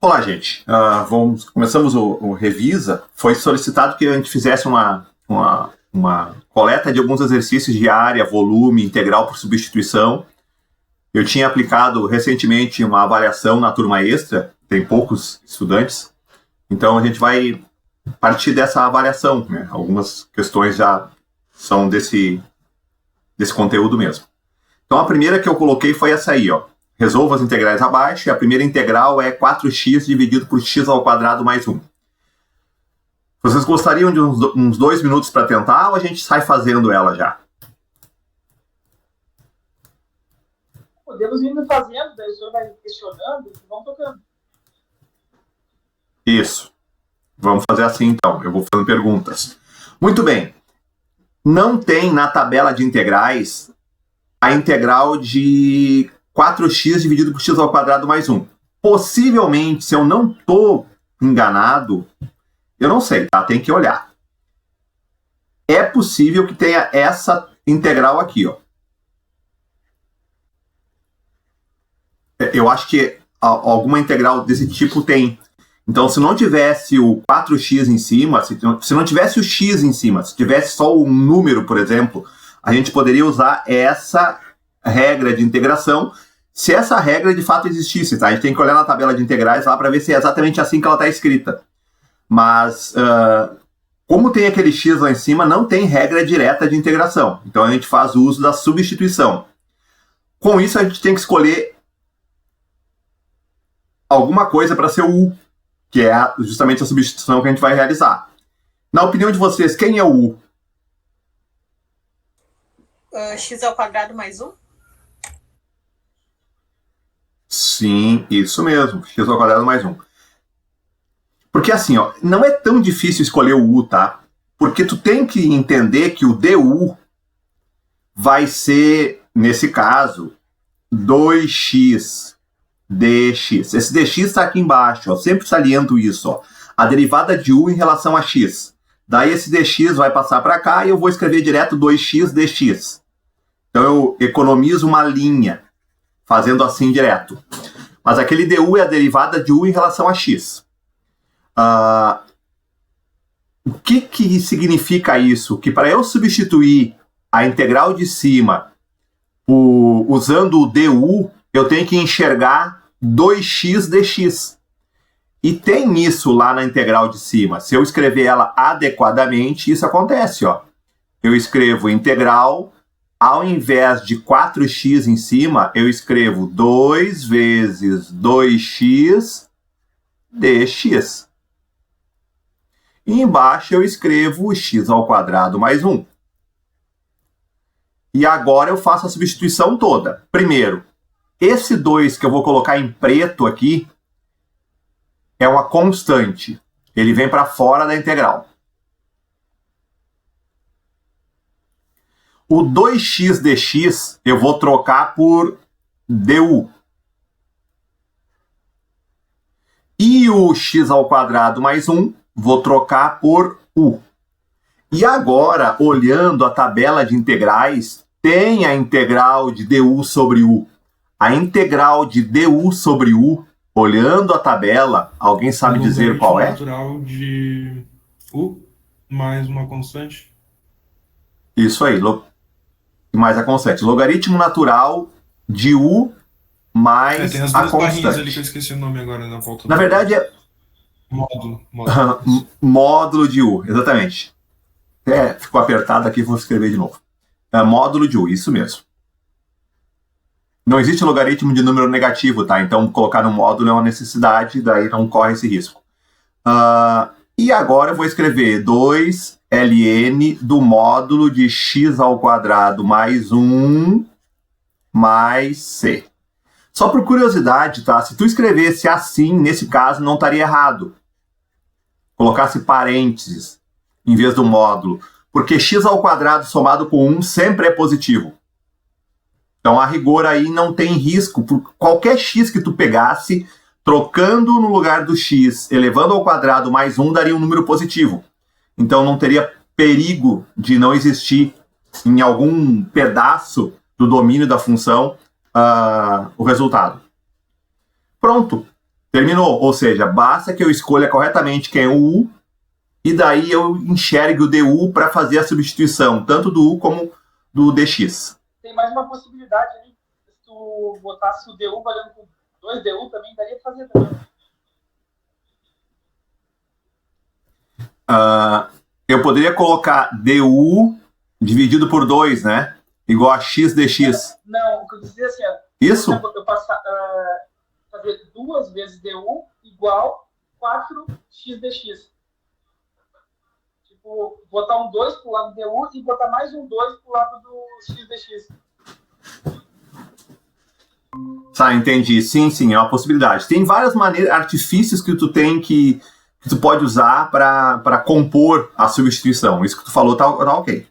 Olá, gente. Começamos o Revisa. Foi solicitado que a gente fizesse uma coleta de alguns exercícios de área, volume, integral por substituição. Eu tinha aplicado recentemente uma avaliação na turma extra, tem poucos estudantes, então a gente vai partir dessa avaliação, né? Algumas questões já são desse conteúdo mesmo. Então a primeira que eu coloquei foi essa aí, ó. Resolva as integrais abaixo, e a primeira integral é 4x dividido por x ao quadrado mais 1. Vocês gostariam de uns 2 minutos para tentar, ou a gente sai fazendo ela já? Podemos ir fazendo, daí o senhor vai questionando e vamos tocando. Isso. Vamos fazer assim então, eu vou fazendo perguntas. Muito bem. Não tem na tabela de integrais a integral de 4x dividido por x ao quadrado mais 1. Possivelmente, se eu não estou enganado, eu não sei, tá? Tem que olhar. É possível que tenha essa integral aqui, ó. Eu acho que alguma integral desse tipo tem. Então, se não tivesse o 4x em cima, se não tivesse o x em cima, se tivesse só um número, por exemplo, a gente poderia usar essa regra de integração, se essa regra de fato existisse, tá? A gente tem que olhar na tabela de integrais lá para ver se é exatamente assim que ela está escrita. Mas, como tem aquele x lá em cima, não tem regra direta de integração. Então, a gente faz o uso da substituição. Com isso, a gente tem que escolher alguma coisa para ser o u, que é justamente a substituição que a gente vai realizar. Na opinião de vocês, quem é o u? X ao quadrado mais 1? Sim, isso mesmo. X ao quadrado mais 1. Porque assim, ó, não é tão difícil escolher o u, tá? Porque tu tem que entender que o du vai ser, nesse caso, 2x dx. Esse dx está aqui embaixo, ó. Sempre saliento isso, ó. A derivada de u em relação a x. Daí esse dx vai passar para cá e eu vou escrever direto 2x dx. Então eu economizo uma linha, fazendo assim direto. Mas aquele du é a derivada de u em relação a x. O que significa isso? Que para eu substituir a integral de cima usando o du, eu tenho que enxergar 2x dx. E tem isso lá na integral de cima. Se eu escrever ela adequadamente, isso acontece, ó. Eu escrevo integral, ao invés de 4x em cima, eu escrevo 2 vezes 2x dx. E embaixo eu escrevo x ao quadrado mais 1. E agora eu faço a substituição toda. Primeiro, esse 2 que eu vou colocar em preto aqui é uma constante. Ele vem para fora da integral. O 2x dx eu vou trocar por du. E o x ao quadrado mais 1 vou trocar por u. E agora, olhando a tabela de integrais, tem a integral de du sobre u. A integral de du sobre u, olhando a tabela, alguém sabe dizer qual é? Natural de u mais uma constante. Isso aí, mais a constante. Logaritmo natural de u mais tem as a duas barrinhas constante. ali que eu esqueci o nome agora na volta. Na verdade é módulo. módulo de u, exatamente. Ficou apertado aqui, vou escrever de novo. Módulo de u, isso mesmo. Não existe logaritmo de número negativo, tá? Então, colocar no módulo é uma necessidade, daí não corre esse risco. E agora eu vou escrever 2ln do módulo de x ao quadrado mais 1 mais c. Só por curiosidade, tá? Se tu escrevesse assim, nesse caso, não estaria errado. Colocasse parênteses em vez do módulo. Porque x ao quadrado somado com 1 sempre é positivo. Então, a rigor aí não tem risco. Por qualquer x que tu pegasse, trocando no lugar do x, elevando ao quadrado mais 1, daria um número positivo. Então, não teria perigo de não existir em algum pedaço do domínio da função o resultado. Pronto. Terminou. Ou seja, basta que eu escolha corretamente quem é o U, e daí eu enxergue o DU para fazer a substituição, tanto do U como do DX. Tem mais uma possibilidade ali. Se tu botasse o DU valendo com 2 DU, também daria para fazer também. Eu poderia colocar DU dividido por 2, né? Igual a XDX. Não, o que eu dizia assim, Isso? eu fazer 2 vezes DU igual 4XDX. Tipo, botar um 2 pro lado do DU e botar mais um 2 pro lado do XDX. Tá, entendi. Sim, é uma possibilidade. Tem várias maneiras, artifícios que tu tem que tu pode usar para compor a substituição. Isso que tu falou tá ok.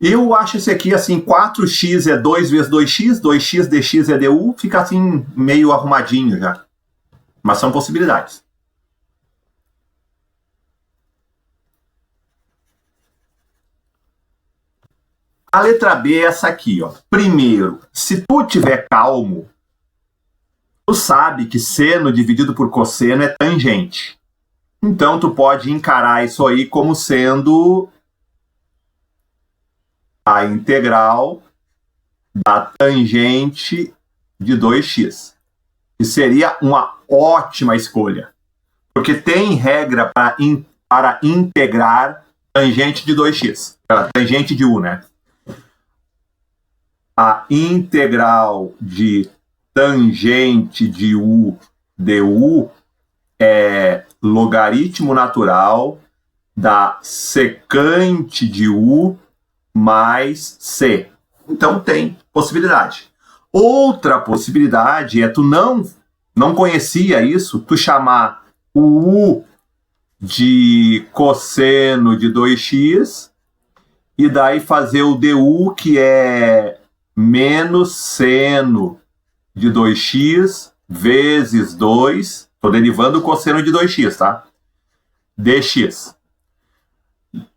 Eu acho esse aqui assim, 4x é 2 vezes 2x, 2x dx é du, fica assim meio arrumadinho já. Mas são possibilidades. A letra B é essa aqui, ó. Primeiro, se tu tiver calmo, tu sabe que seno dividido por cosseno é tangente. Então, tu pode encarar isso aí como sendo a integral da tangente de 2x. Que seria uma ótima escolha. Porque tem regra para integrar tangente de 2x. Tangente de U, né? A integral de tangente de U du é logaritmo natural da secante de U mais C. Então tem possibilidade. Outra possibilidade é tu não conhecia isso, tu chamar o U de cosseno de 2x e daí fazer o du que é menos seno de 2x vezes 2, estou derivando o cosseno de 2x, tá? Dx.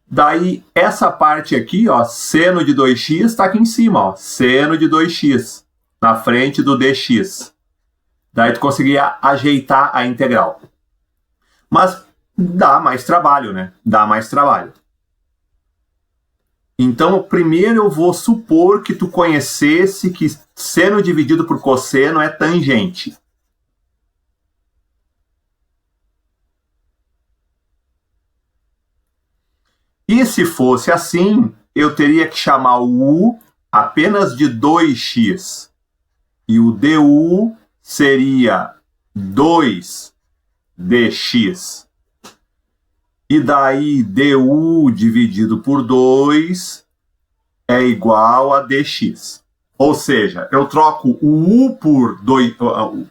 Daí, essa parte aqui, ó, seno de 2x, está aqui em cima, ó, seno de 2x, na frente do dx. Daí tu conseguia ajeitar a integral. Mas dá mais trabalho, né? Dá mais trabalho. Então, primeiro eu vou supor que tu conhecesse que seno dividido por cosseno é tangente. E se fosse assim, eu teria que chamar o U apenas de 2x. E o du seria 2dx. E daí du dividido por 2 é igual a dx. Ou seja, eu troco o U por 2,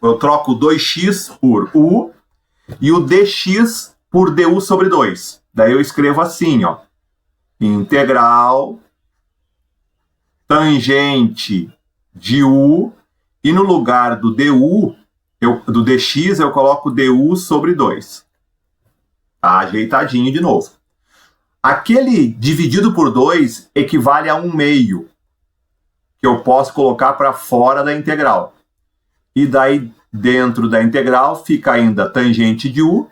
eu troco 2x por U e o dx por du sobre 2. Daí eu escrevo assim, ó. Integral tangente de U e no lugar do du, do dx, eu coloco du sobre 2. Tá ajeitadinho de novo. Aquele dividido por 2 equivale a 1/2, que eu posso colocar para fora da integral. E daí, dentro da integral, fica ainda tangente de U,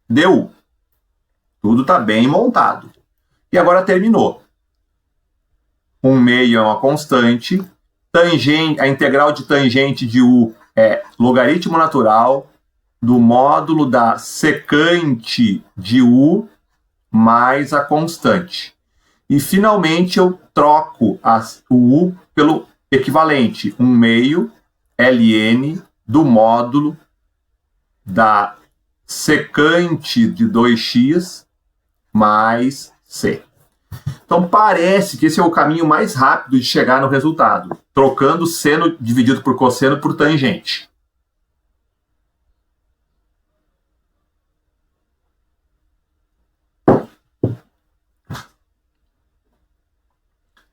du. Tudo está bem montado. E agora terminou. 1/2 é uma constante. A integral de tangente de U é logaritmo natural do módulo da secante de U mais a constante. E, finalmente, eu troco o U pelo equivalente, 1/2 ln do módulo da secante de 2x mais C. Então, parece que esse é o caminho mais rápido de chegar no resultado, trocando seno dividido por cosseno por tangente.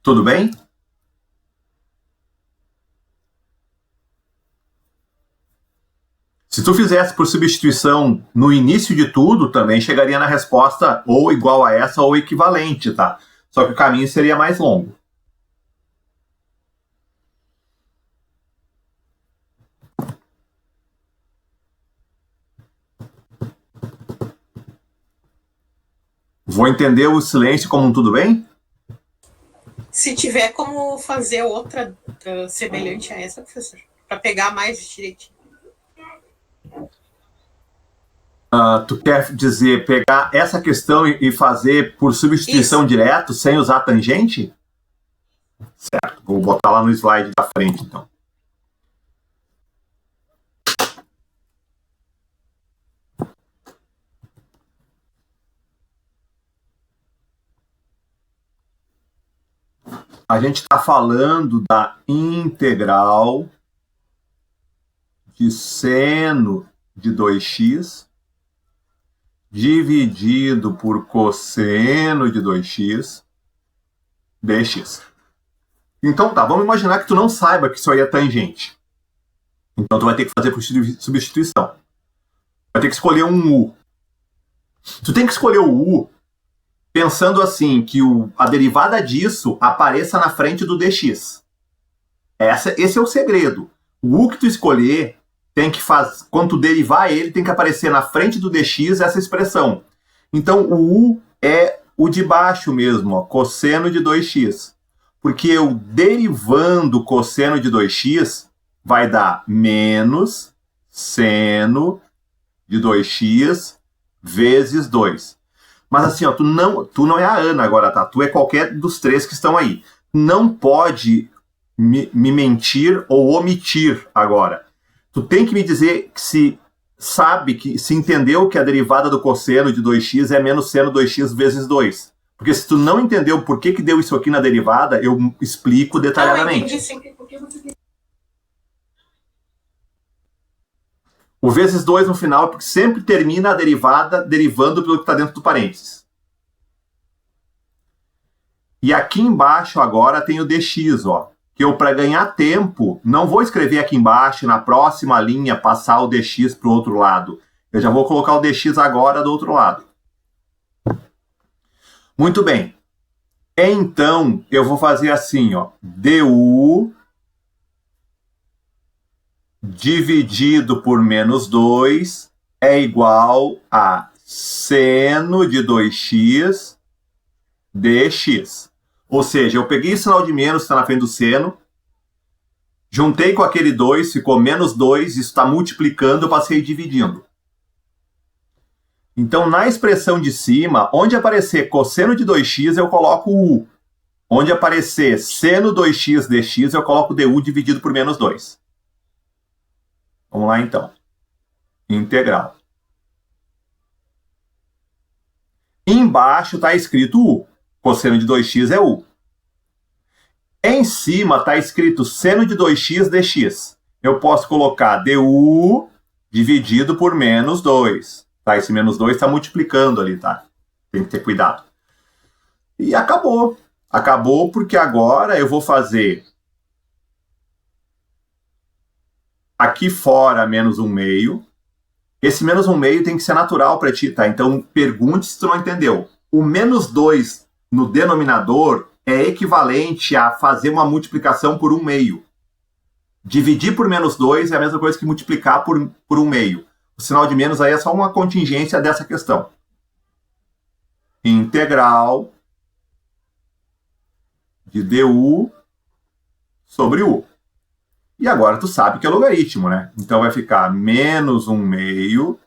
Tudo bem? Se tu fizesse por substituição no início de tudo, também chegaria na resposta ou igual a essa ou equivalente, tá? Só que o caminho seria mais longo. Vou entender o silêncio como um tudo bem? Se tiver como fazer outra semelhante a essa, professor, para pegar mais direitinho. Tu quer dizer pegar essa questão e fazer por substituição direto, sem usar tangente? Certo, vou botar lá no slide da frente, então. A gente está falando da integral de seno de 2x dividido por cosseno de 2x dx. Então tá, vamos imaginar que tu não saiba que isso aí é tangente. Então tu vai ter que fazer por substituição. Vai ter que escolher um u. Tu tem que escolher o u pensando assim, que a derivada disso apareça na frente do dx. Esse é o segredo. O u que tu escolher tem que fazer, quando tu derivar ele, tem que aparecer na frente do dx essa expressão. Então o u é o de baixo mesmo, ó, cosseno de 2x. Porque eu derivando cosseno de 2x vai dar menos seno de 2x vezes 2. Mas assim, ó, tu não é a Ana agora, tá? Tu é qualquer dos três que estão aí. Não pode me mentir ou omitir agora. Tu tem que me dizer que se entendeu que a derivada do cosseno de 2x é menos seno 2x vezes 2. Porque se tu não entendeu por que deu isso aqui na derivada, eu explico detalhadamente. O vezes 2 no final, porque sempre termina a derivada derivando pelo que está dentro do parênteses. E aqui embaixo agora tem o dx, ó. Que eu, para ganhar tempo, não vou escrever aqui embaixo, na próxima linha, passar o dx para o outro lado. Eu já vou colocar o dx agora do outro lado. Muito bem. Então, eu vou fazer assim, ó. Du dividido por menos 2 é igual a seno de 2x dx. Ou seja, eu peguei o sinal de menos que está na frente do seno, juntei com aquele 2, ficou menos 2, isso está multiplicando, eu passei dividindo. Então, na expressão de cima, onde aparecer cosseno de 2x, eu coloco o u. Onde aparecer seno 2x dx, eu coloco du dividido por menos 2. Vamos lá, então. Integral. Embaixo está escrito u. Cosseno de 2x é u. Em cima está escrito seno de 2x dx. Eu posso colocar du dividido por menos 2. Tá? Esse menos 2 está multiplicando ali, tá? Tem que ter cuidado. E acabou. Acabou porque agora eu vou fazer aqui fora menos 1/2. Esse menos 1/2 tem que ser natural para ti, tá? Então pergunte se tu não entendeu. O menos 2 no denominador é equivalente a fazer uma multiplicação por 1/2. Dividir por menos 2 é a mesma coisa que multiplicar por 1/2. O sinal de menos aí é só uma contingência dessa questão. Integral de du sobre u. E agora tu sabe que é logaritmo, né? Então vai ficar menos 1/2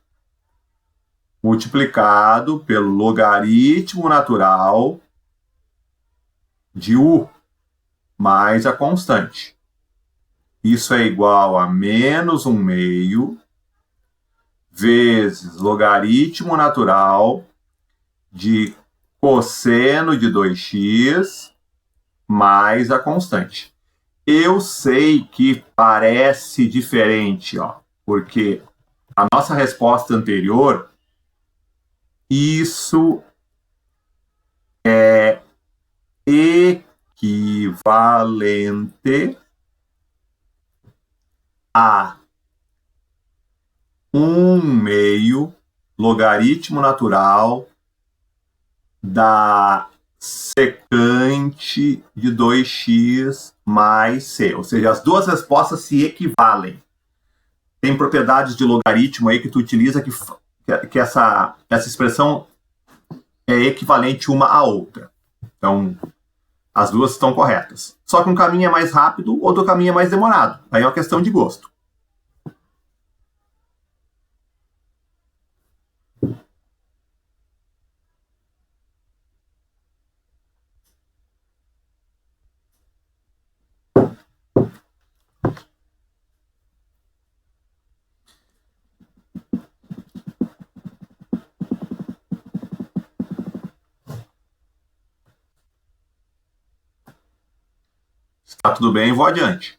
multiplicado pelo logaritmo natural de u mais a constante. Isso é igual a menos 1/2 vezes logaritmo natural de cosseno de 2x mais a constante. Eu sei que parece diferente, ó, porque a nossa resposta anterior, isso é equivalente a 1/2 logaritmo natural da secante de 2x mais c. Ou seja, as duas respostas se equivalem. Tem propriedades de logaritmo aí que tu utiliza que essa expressão é equivalente uma à outra. Então, as duas estão corretas. Só que um caminho é mais rápido, outro caminho é mais demorado. Aí é uma questão de gosto. Se está tudo bem, vou adiante.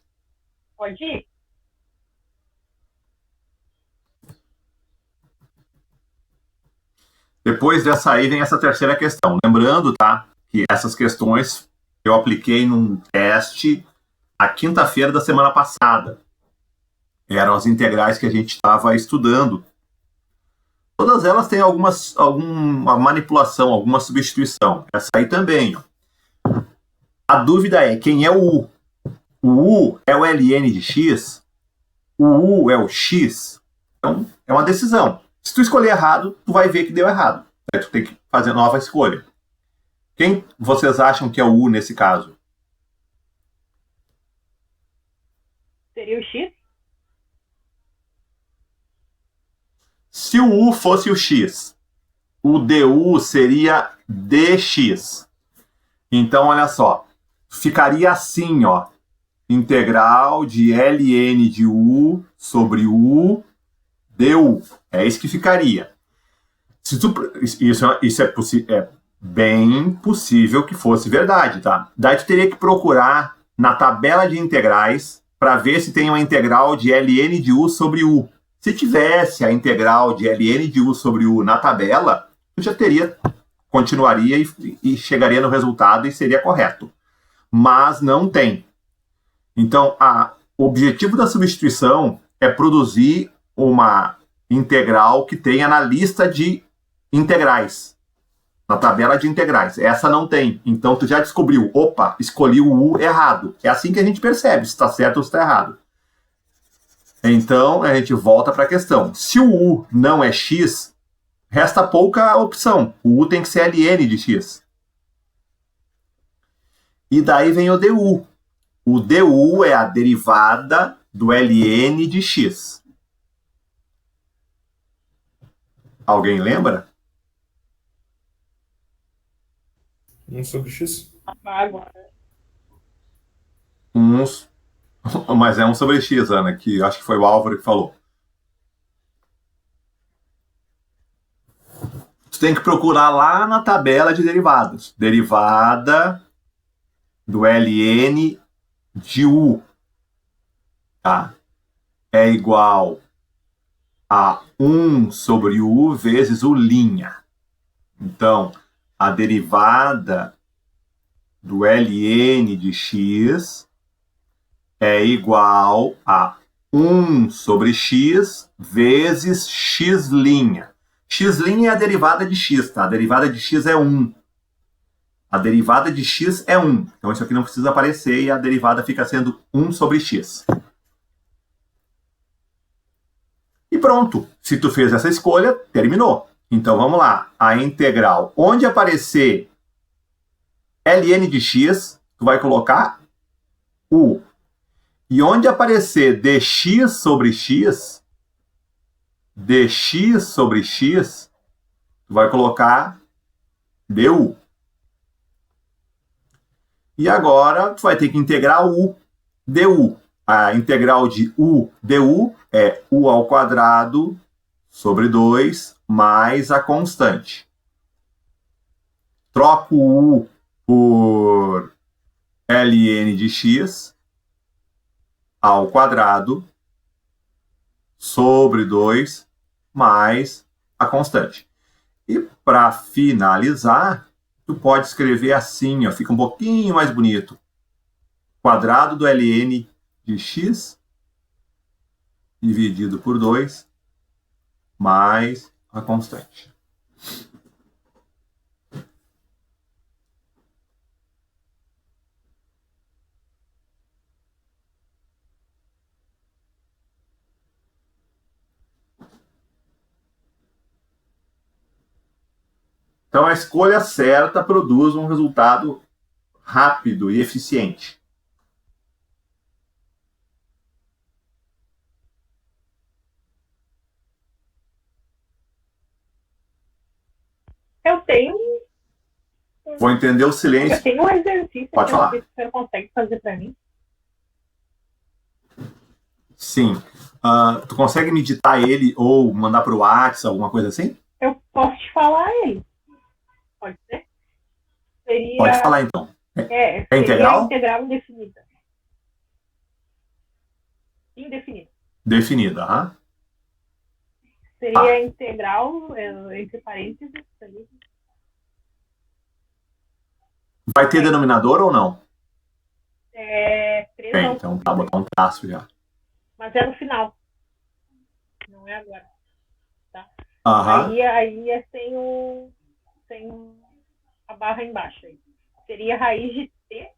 Pode ir? Depois dessa aí vem essa terceira questão. Lembrando, tá, que essas questões eu apliquei num teste a quinta-feira da semana passada. Eram as integrais que a gente estava estudando. Todas elas têm alguma manipulação, alguma substituição. Essa aí também. Ó. A dúvida é quem é o U? O U é o ln de x? O U é o x? Então, é uma decisão. Se tu escolher errado, tu vai ver que deu errado. Aí tu tem que fazer nova escolha. Quem vocês acham que é o U nesse caso? Seria o X? Se o U fosse o x, o du seria dx. Então, olha só. Ficaria assim, ó. Integral de ln de u sobre u du. É isso que ficaria. Isso é bem possível que fosse verdade, tá? Daí tu teria que procurar na tabela de integrais para ver se tem uma integral de ln de u sobre u. Se tivesse a integral de ln de u sobre u na tabela, tu já continuaria e chegaria no resultado e seria correto. Mas não tem. Então, o objetivo da substituição é produzir uma integral que tenha na lista de integrais, na tabela de integrais. Essa não tem. Então, tu já descobriu, opa, escolhi o U errado. É assim que a gente percebe se está certo ou se está errado. Então, a gente volta para a questão. Se o U não é x, resta pouca opção. O U tem que ser ln de x. E daí vem o du. O du é a derivada do ln de x. Alguém lembra? 1 sobre x? Água. Mas é 1 sobre x, Ana, que acho que foi o Álvaro que falou. Tu tem que procurar lá na tabela de derivados. Derivada do ln de u, tá? É igual a 1 sobre u vezes u'. Então, a derivada do ln de x é igual a 1 sobre x vezes x'. X' é a derivada de x, tá? A derivada de x é 1. A derivada de x é 1. Então, isso aqui não precisa aparecer e a derivada fica sendo 1 sobre x. E pronto. Se tu fez essa escolha, terminou. Então, vamos lá. A integral. Onde aparecer ln de x, tu vai colocar u. E onde aparecer dx sobre x, tu vai colocar du. E agora, tu vai ter que integrar u, du. A integral de u du é u ao quadrado sobre 2 mais a constante. Troco o u por ln de x ao quadrado sobre 2 mais a constante. E para finalizar, tu pode escrever assim, ó, fica um pouquinho mais bonito. Quadrado do ln de x dividido por 2 mais a constante. Então, a escolha certa produz um resultado rápido e eficiente. Eu tenho Vou entender o silêncio. um exercício Pode que falar. eu não sei se você consegue fazer para mim. Sim. Tu consegue me ditar ele ou mandar para o WhatsApp, alguma coisa assim? Eu posso te falar ele. Pode ser? Seria, Pode falar, então. seria integral? integral indefinida. Indefinida. Definida. Aham. Seria integral, entre parênteses, ali. Vai ter denominador ou não? 3 Tem, ao então tá, botar um traço já. Mas é no final. Não é agora. Tá? Aham. Aí é sem a barra embaixo. Aí. Seria raiz de t.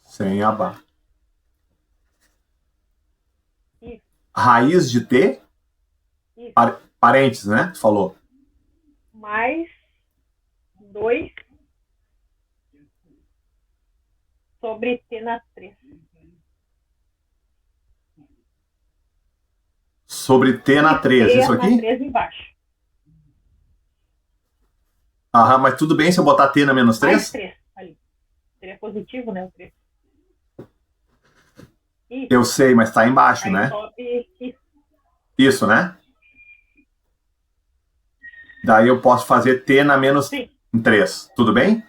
Sem a barra. Isso. Raiz de t? Isso. Parênteses, né? Tu falou. Mais 2 sobre t na 3. Sobre t na 3, isso Na aqui? 3 embaixo. Aham, mas tudo bem se eu botar t na menos Mais 3? 3 ali. Seria positivo, né? O 3. Isso. Eu sei, mas tá embaixo, Aí né? sobe isso. Isso, né? Daí eu posso fazer t na menos Sim. 3. Tudo bem?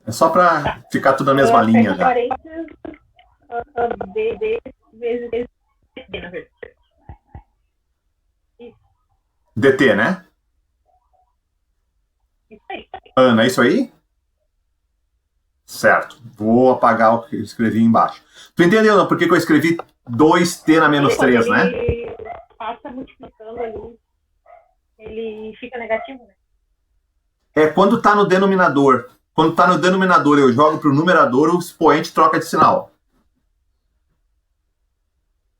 É só para ficar tudo na mesma linha Fecha já. parênteses, d vezes t, na verdade. dt, né? Isso aí. Ana, é isso aí? Certo. Vou apagar o que eu escrevi embaixo. Tu entendeu, não? Por que eu escrevi 2t na menos 3, né? Ele passa multiplicando ali, ele fica negativo, né? É quando tá no denominador. Quando tá no denominador eu jogo pro numerador, o expoente troca de sinal.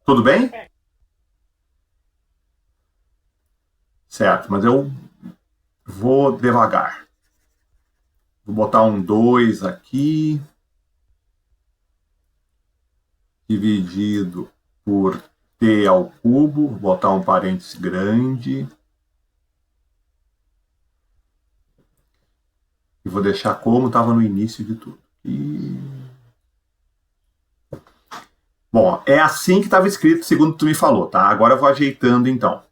Tudo bem? Certo, mas eu vou devagar. Vou botar um 2 aqui. Dividido por t ao cubo. Vou botar um parênteses grande. E vou deixar como estava no início de tudo. Bom, é assim que estava escrito, segundo tu me falou, tá? Agora eu vou ajeitando, então.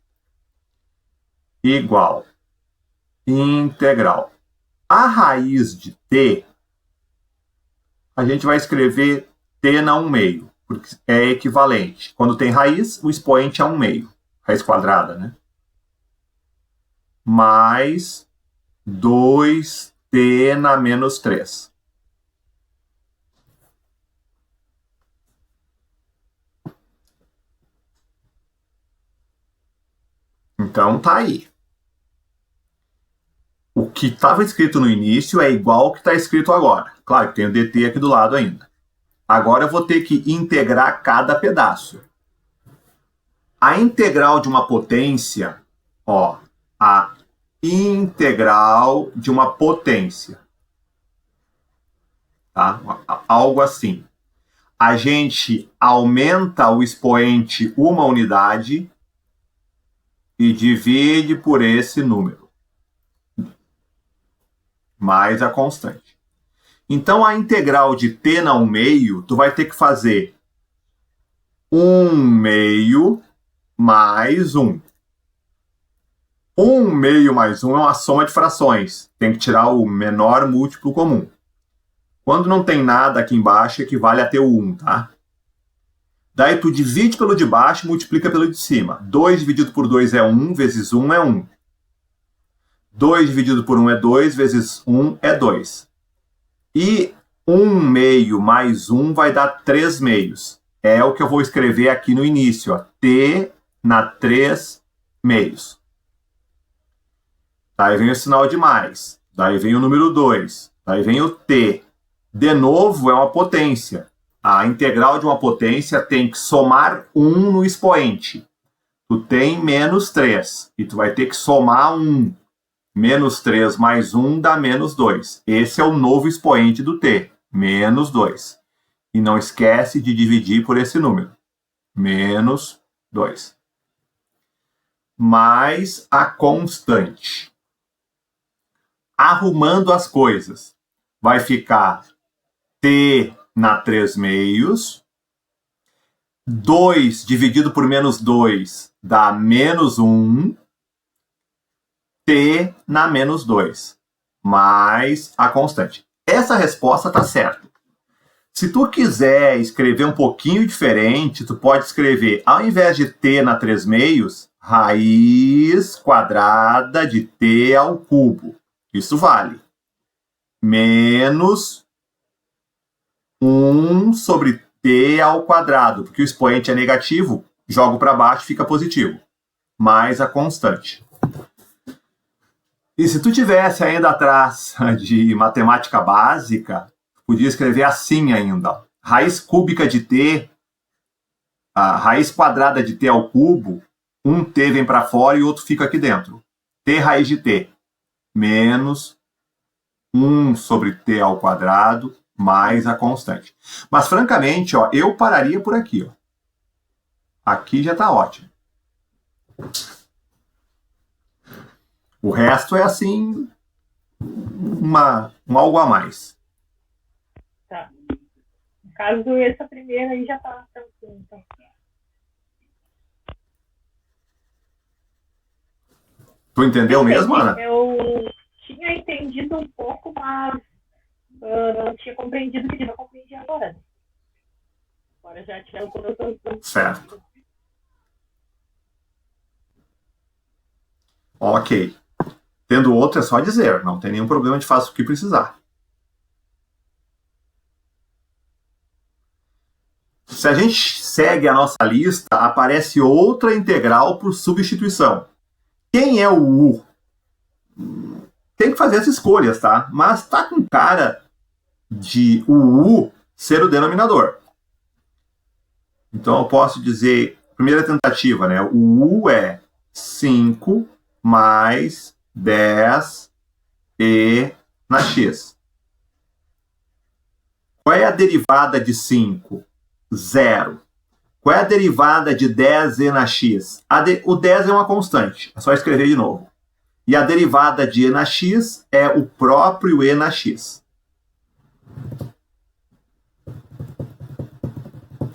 Igual. Integral. A raiz de t, a gente vai escrever t na 1/2, porque é equivalente. Quando tem raiz, o expoente é 1/2. Raiz quadrada, né? Mais 2t na menos 3. Então tá aí. O que estava escrito no início é igual ao que está escrito agora. Claro que tem o dt aqui do lado ainda. Agora eu vou ter que integrar cada pedaço. A integral de uma potência, ó, a integral de uma potência. Tá? Algo assim. A gente aumenta o expoente uma unidade e divide por esse número. Mais a constante. Então, a integral de t na 1/2, tu vai ter que fazer 1/2 mais 1. 1/2 mais 1 é uma soma de frações. Tem que tirar o menor múltiplo comum. Quando não tem nada aqui embaixo, equivale a ter o 1, tá? Daí tu divide pelo de baixo e multiplica pelo de cima. 2 dividido por 2 é 1, vezes 1 é 1. 2 dividido por 1 é 2, vezes 1 é 2. E 1/2 mais 1 vai dar 3/2. É o que eu vou escrever aqui no início, ó. T na 3/2. Daí vem o sinal de mais. Daí vem o número 2. Daí vem o t. De novo, é uma potência. A integral de uma potência tem que somar 1 no expoente. Tu tem menos 3. E tu vai ter que somar 1. Menos 3 mais 1 dá menos 2. Esse é o novo expoente do t, menos 2. E não esquece de dividir por esse número. Menos 2. Mais a constante. Arrumando as coisas, vai ficar t na 3 meios. 2 dividido por menos 2 dá menos 1. T na menos 2, mais a constante. Essa resposta está certa. Se tu quiser escrever um pouquinho diferente, tu pode escrever, ao invés de t na 3 meios, raiz quadrada de t ao cubo. Isso vale. Menos 1 sobre t ao quadrado, porque o expoente é negativo, jogo para baixo, fica positivo. Mais a constante. E se tu tivesse ainda atrás de matemática básica, podia escrever assim ainda. Raiz cúbica de t, a raiz quadrada de t ao cubo, um t vem para fora e o outro fica aqui dentro. T raiz de t, menos 1 sobre t ao quadrado, mais a constante. Mas, francamente, ó, eu pararia por aqui. Ó. Aqui já está ótimo. O resto é assim, um algo a mais. Tá. No caso, essa primeira aí já tá tranquilo. Então. Tu entendeu mesmo, Ana? Eu tinha entendido um pouco, mas não tinha compreendido que eu compreendi agora. Agora já tinha todas as... Certo. Ok. Tendo outro, é só dizer. Não tem nenhum problema de faça o que precisar. Se a gente segue a nossa lista, aparece outra integral por substituição. Quem é o U? Tem que fazer as escolhas, tá? Mas tá com cara de o U ser o denominador. Então eu posso dizer, primeira tentativa, né? O U é 5 mais 10 e na x. Qual é a derivada de 5? 0. Qual é a derivada de 10e na x? O 10 é uma constante, é só escrever de novo. E a derivada de e na x é o próprio e na x.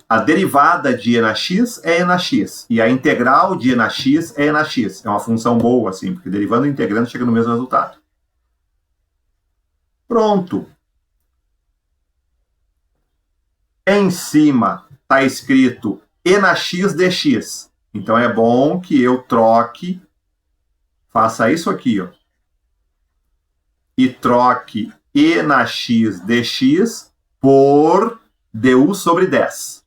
A derivada de e na x é e na x. E a integral de e na x é e na x. É uma função boa, assim, porque derivando e integrando chega no mesmo resultado. Pronto. Em cima está escrito e na x dx. Então é bom que eu troque, faça isso aqui, ó, e troque e na x dx por du sobre 10.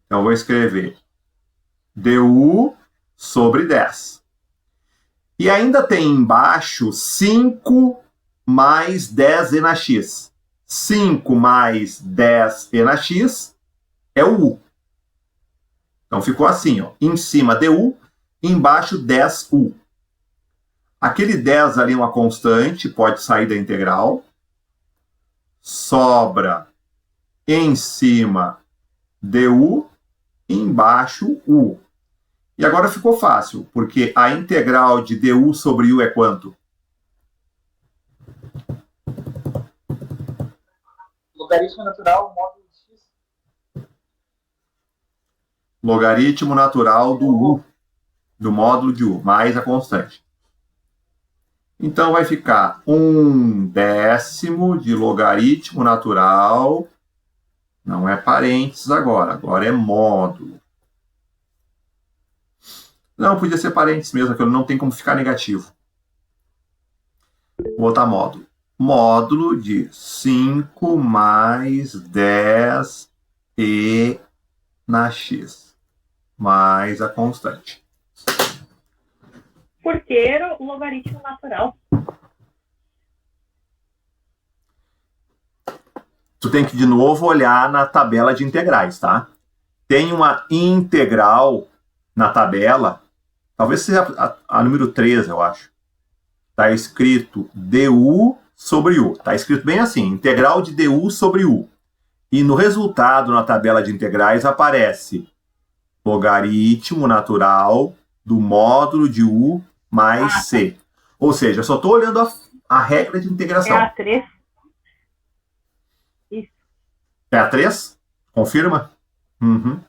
Então, eu vou escrever du sobre 10. E ainda tem embaixo 5 mais 10e na x. 5 mais 10e na x é o u. Então, ficou assim, ó. Em cima du, embaixo 10u. Aquele 10 ali é uma constante, pode sair da integral. Sobra em cima du, embaixo u. E agora ficou fácil, porque a integral de du sobre u é quanto? Logaritmo natural, módulo de x. Logaritmo natural do u, do módulo de u, mais a constante. Então vai ficar 1/10 de logaritmo natural, não é parênteses agora é módulo. Não, podia ser parênteses mesmo, porque não tem como ficar negativo. Vou botar módulo. Módulo de 5 mais 10 e na x, mais a constante. Por que o logaritmo natural? Tu tem que de novo olhar na tabela de integrais, tá? Tem uma integral na tabela talvez seja a número 3, eu acho. Está escrito du sobre u. Está escrito bem assim, integral de du sobre u. E no resultado, na tabela de integrais, aparece logaritmo natural do módulo de u mais c. Ou seja, eu só estou olhando a regra de integração. É a 3. Isso. É a 3? Confirma? Uhum.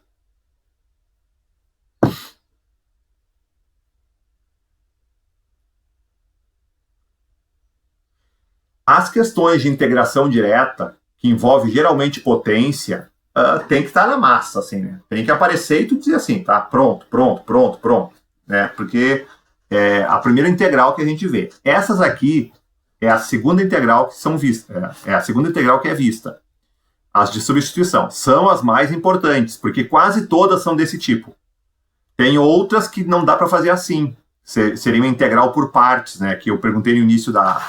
As questões de integração direta, que envolve geralmente potência, tem que estar na massa, assim, né? Tem que aparecer e tu dizer assim, tá? Pronto, né? Porque é a primeira integral que a gente vê. Essas aqui é a segunda integral que são vistas. É a segunda integral que é vista. As de substituição são as mais importantes, porque quase todas são desse tipo. Tem outras que não dá para fazer assim. Seria uma integral por partes, né? Que eu perguntei no início da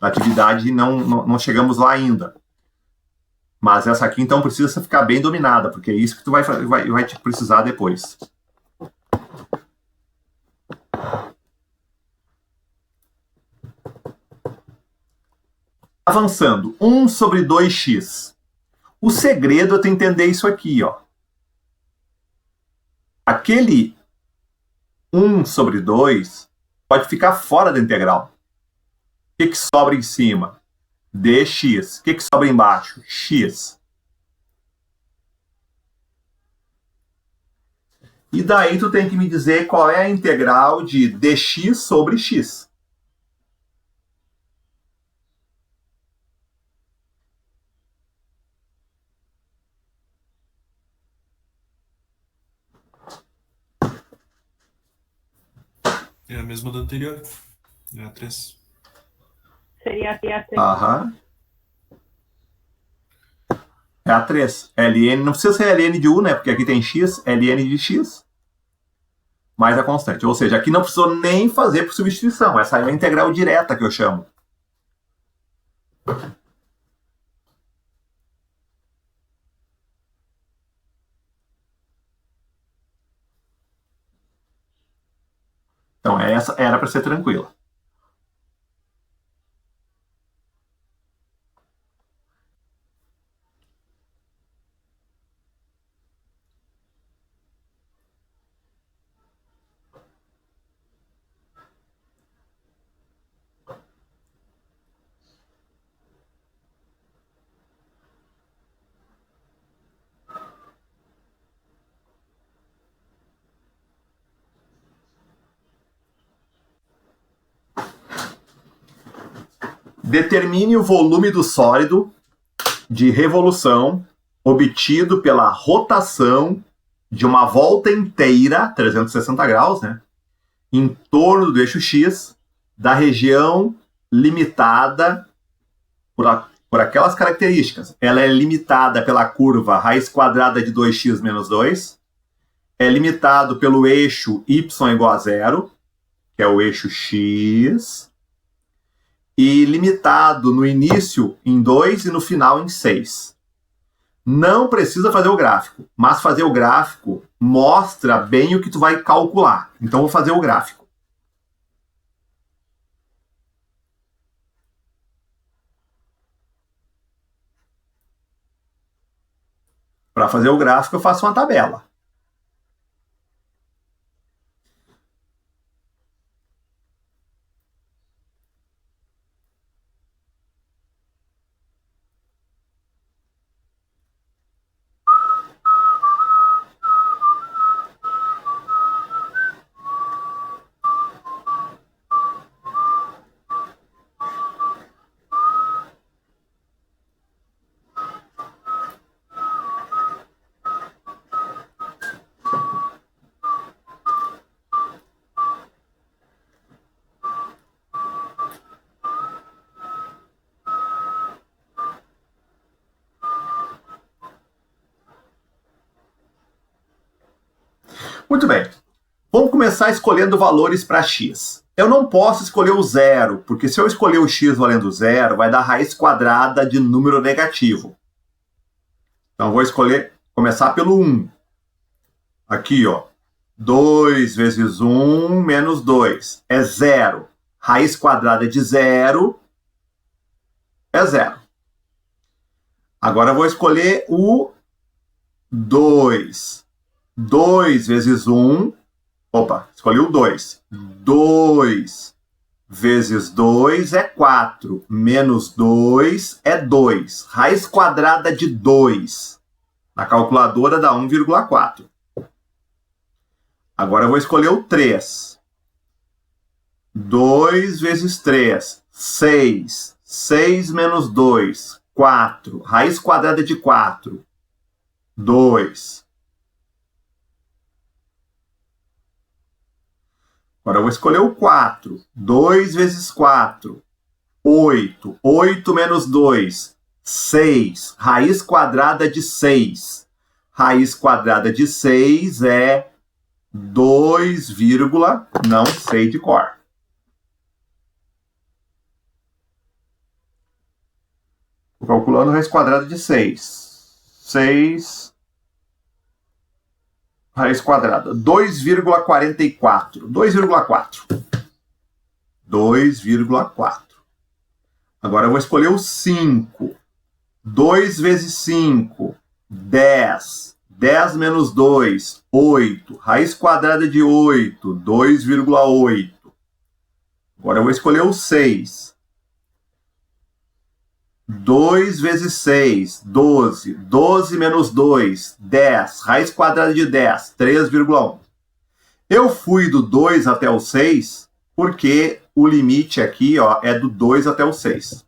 atividade e não chegamos lá ainda. Mas essa aqui, então, precisa ficar bem dominada, porque é isso que tu vai te precisar depois. Avançando, 1 sobre 2x. O segredo é tu entender isso aqui, ó. Aquele 1 sobre 2 pode ficar fora da integral. O que sobra em cima? dx. O que sobra embaixo? X. E daí tu tem que me dizer qual é a integral de dx sobre x. É a mesma da anterior. É a 3. Seria a 3. Aham. É a 3. Ln, não precisa ser ln de u, né? Porque aqui tem x, ln de x, mais a constante. Ou seja, aqui não precisou nem fazer por substituição. Essa é a integral direta que eu chamo. Então, essa era para ser tranquila. Determine o volume do sólido de revolução obtido pela rotação de uma volta inteira, 360 graus, né, em torno do eixo X, da região limitada por aquelas características. Ela é limitada pela curva raiz quadrada de 2x menos 2, é limitado pelo eixo y igual a 0, que é o eixo X, e limitado no início em 2 e no final em 6. Não precisa fazer o gráfico, mas fazer o gráfico mostra bem o que tu vai calcular. Então, vou fazer o gráfico. Para fazer o gráfico, eu faço uma tabela. Muito bem. Vamos começar escolhendo valores para x. Eu não posso escolher o zero, porque se eu escolher o x valendo zero, vai dar raiz quadrada de número negativo. Então, vou começar pelo 1. Aqui, ó. 2 vezes 1 menos 2 é 0. Raiz quadrada de 0 é 0. Agora eu vou escolher o 2. 2 vezes 1. Opa, escolhi o 2. 2 vezes 2 é 4. Menos 2 é 2. Raiz quadrada de 2. Na calculadora dá 1,4. Agora eu vou escolher o 3. 2 vezes 3, 6. 6 menos 2, 4. Raiz quadrada de 4, 2. Agora eu vou escolher o 4. 2 vezes 4, 8. 8 menos 2, 6. Raiz quadrada de 6. Raiz quadrada de 6 é 2, não sei de cor. Estou calculando a raiz quadrada de 6. 6 raiz quadrada. 2,44. 2,4. 2,4. Agora eu vou escolher o 5. 2 vezes 5, 10. 10 menos 2, 8. Raiz quadrada de 8, 2,8. Agora eu vou escolher o 6. 2 vezes 6, 12. 12 menos 2, 10. Raiz quadrada de 10, 3,1. Eu fui do 2 até o 6 porque o limite aqui, ó, é do 2 até o 6.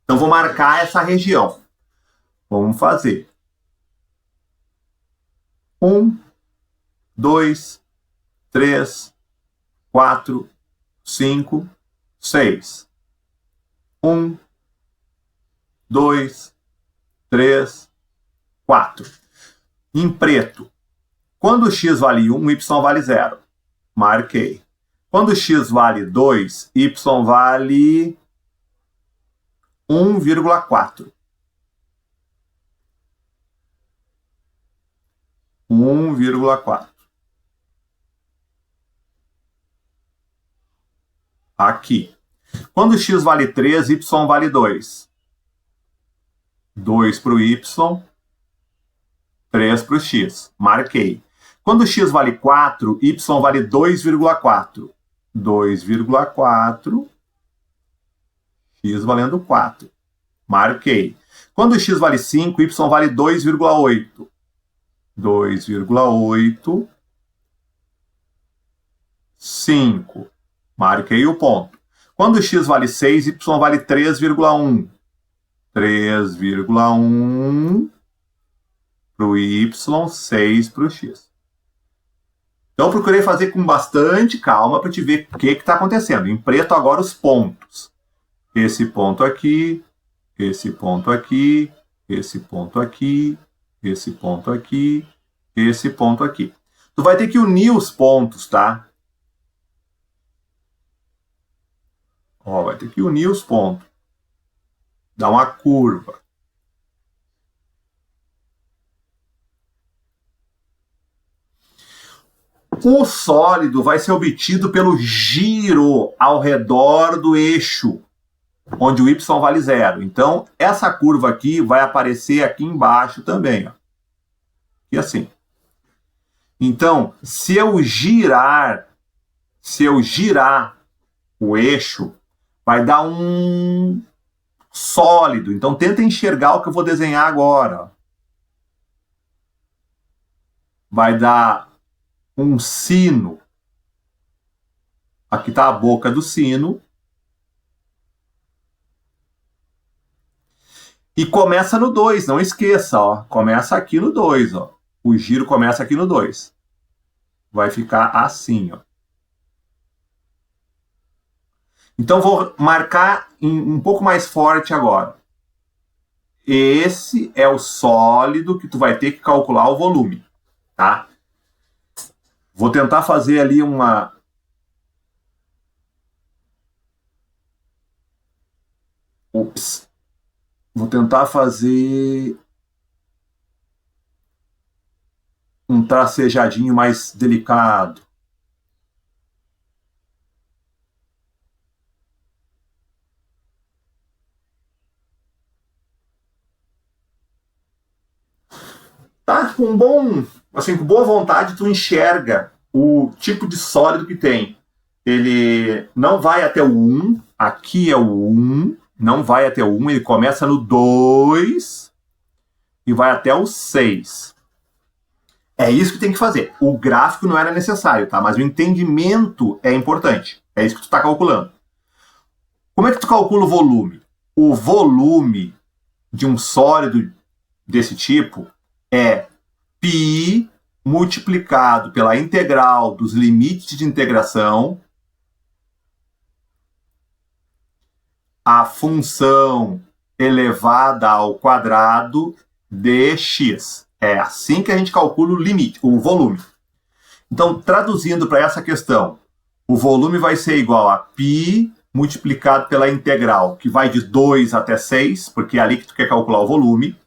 Então vou marcar essa região. Vamos fazer. 1, 2, 3, 4, 5, 6. 1, 2, 3, 4. Em preto, quando x vale 1, y vale 0. Marquei. Quando x vale 2, y vale 1,4. 1,4. Aqui. Quando x vale 3, y vale 2. 2 para o y, 3 para o x. Marquei. Quando x vale 4, y vale 2,4. 2,4. X valendo 4. Marquei. Quando x vale 5, y vale 2,8. 2,8. 5. Marquei o ponto. Quando x vale 6, y vale 3,1. 3,1 para o y, 6 para o x. Então, eu procurei fazer com bastante calma para te ver o que está acontecendo. Em preto, agora, os pontos. Esse ponto aqui, esse ponto aqui, esse ponto aqui, esse ponto aqui, esse ponto aqui. Tu vai ter que unir os pontos, tá? Ó, vai ter que unir os pontos. Dá uma curva. O sólido vai ser obtido pelo giro ao redor do eixo, onde o y vale 0. Então, essa curva aqui vai aparecer aqui embaixo também. Ó. E assim. Então, se eu girar o eixo, vai dar um sólido. Então, tenta enxergar o que eu vou desenhar agora. Vai dar um sino. Aqui está a boca do sino. E começa no 2, não esqueça, ó. Começa aqui no 2, ó. O giro começa aqui no 2. Vai ficar assim, ó. Então, vou marcar um pouco mais forte agora. Esse é o sólido que tu vai ter que calcular o volume, tá? Vou tentar fazer ali uma... Ops. Vou tentar fazer um tracejadinho mais delicado. Tá? Com boa vontade, tu enxerga o tipo de sólido que tem. Ele não vai até o 1, aqui é o 1, não vai até o 1, ele começa no 2 e vai até o 6. É isso que tem que fazer. O gráfico não era necessário, tá? Mas o entendimento é importante. É isso que tu está calculando. Como é que tu calcula o volume? O volume de um sólido desse tipo é π multiplicado pela integral dos limites de integração, a função elevada ao quadrado de x. É assim que a gente calcula o limite, o volume. Então, traduzindo para essa questão, o volume vai ser igual a π multiplicado pela integral, que vai de 2 até 6, porque é ali que tu quer calcular o volume.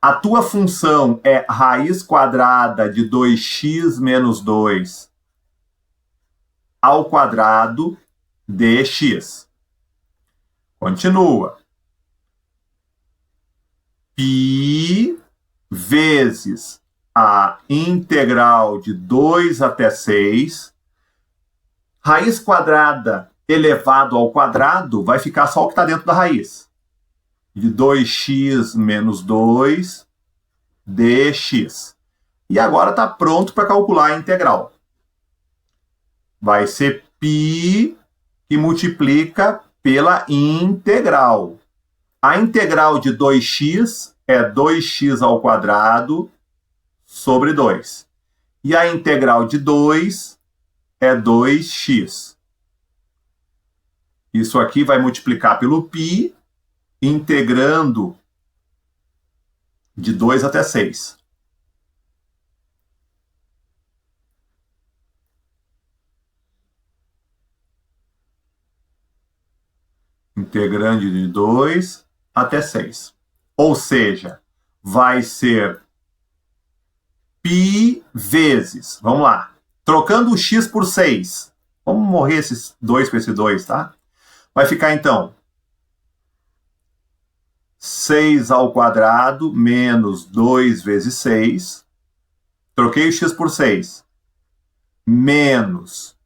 A tua função é raiz quadrada de 2x menos 2 ao quadrado de x. Continua. π vezes a integral de 2 até 6. Raiz quadrada elevado ao quadrado vai ficar só o que está dentro da raiz. De 2x menos 2 dx. E agora está pronto para calcular a integral. Vai ser π que multiplica pela integral. A integral de 2x é 2x ao quadrado sobre 2. E a integral de 2 é 2x. Isso aqui vai multiplicar pelo π, integrando de 2 até 6. Integrando de 2 até 6. Ou seja, vai ser π vezes, vamos lá, trocando o x por 6. Vamos morrer esses 2 com esse 2, tá? Vai ficar, então, 6 ao quadrado menos 2 vezes 6. Troquei o x por 6. Menos,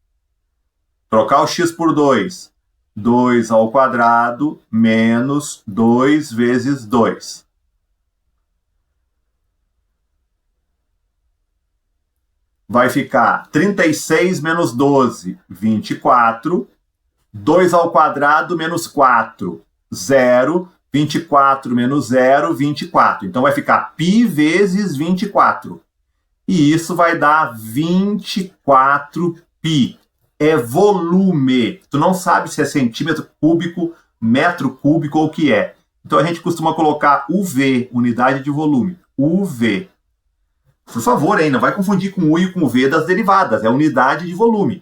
trocar o x por 2. 2 ao quadrado menos 2 vezes 2. Vai ficar 36 menos 12, 24. 2 ao quadrado menos 4, 0. 24 menos 0, 24. Então vai ficar π vezes 24. E isso vai dar 24π. É volume. Tu não sabe se é centímetro cúbico, metro cúbico ou o que é. Então a gente costuma colocar UV, unidade de volume. UV. Por favor, hein, não vai confundir com U e com V das derivadas. É unidade de volume.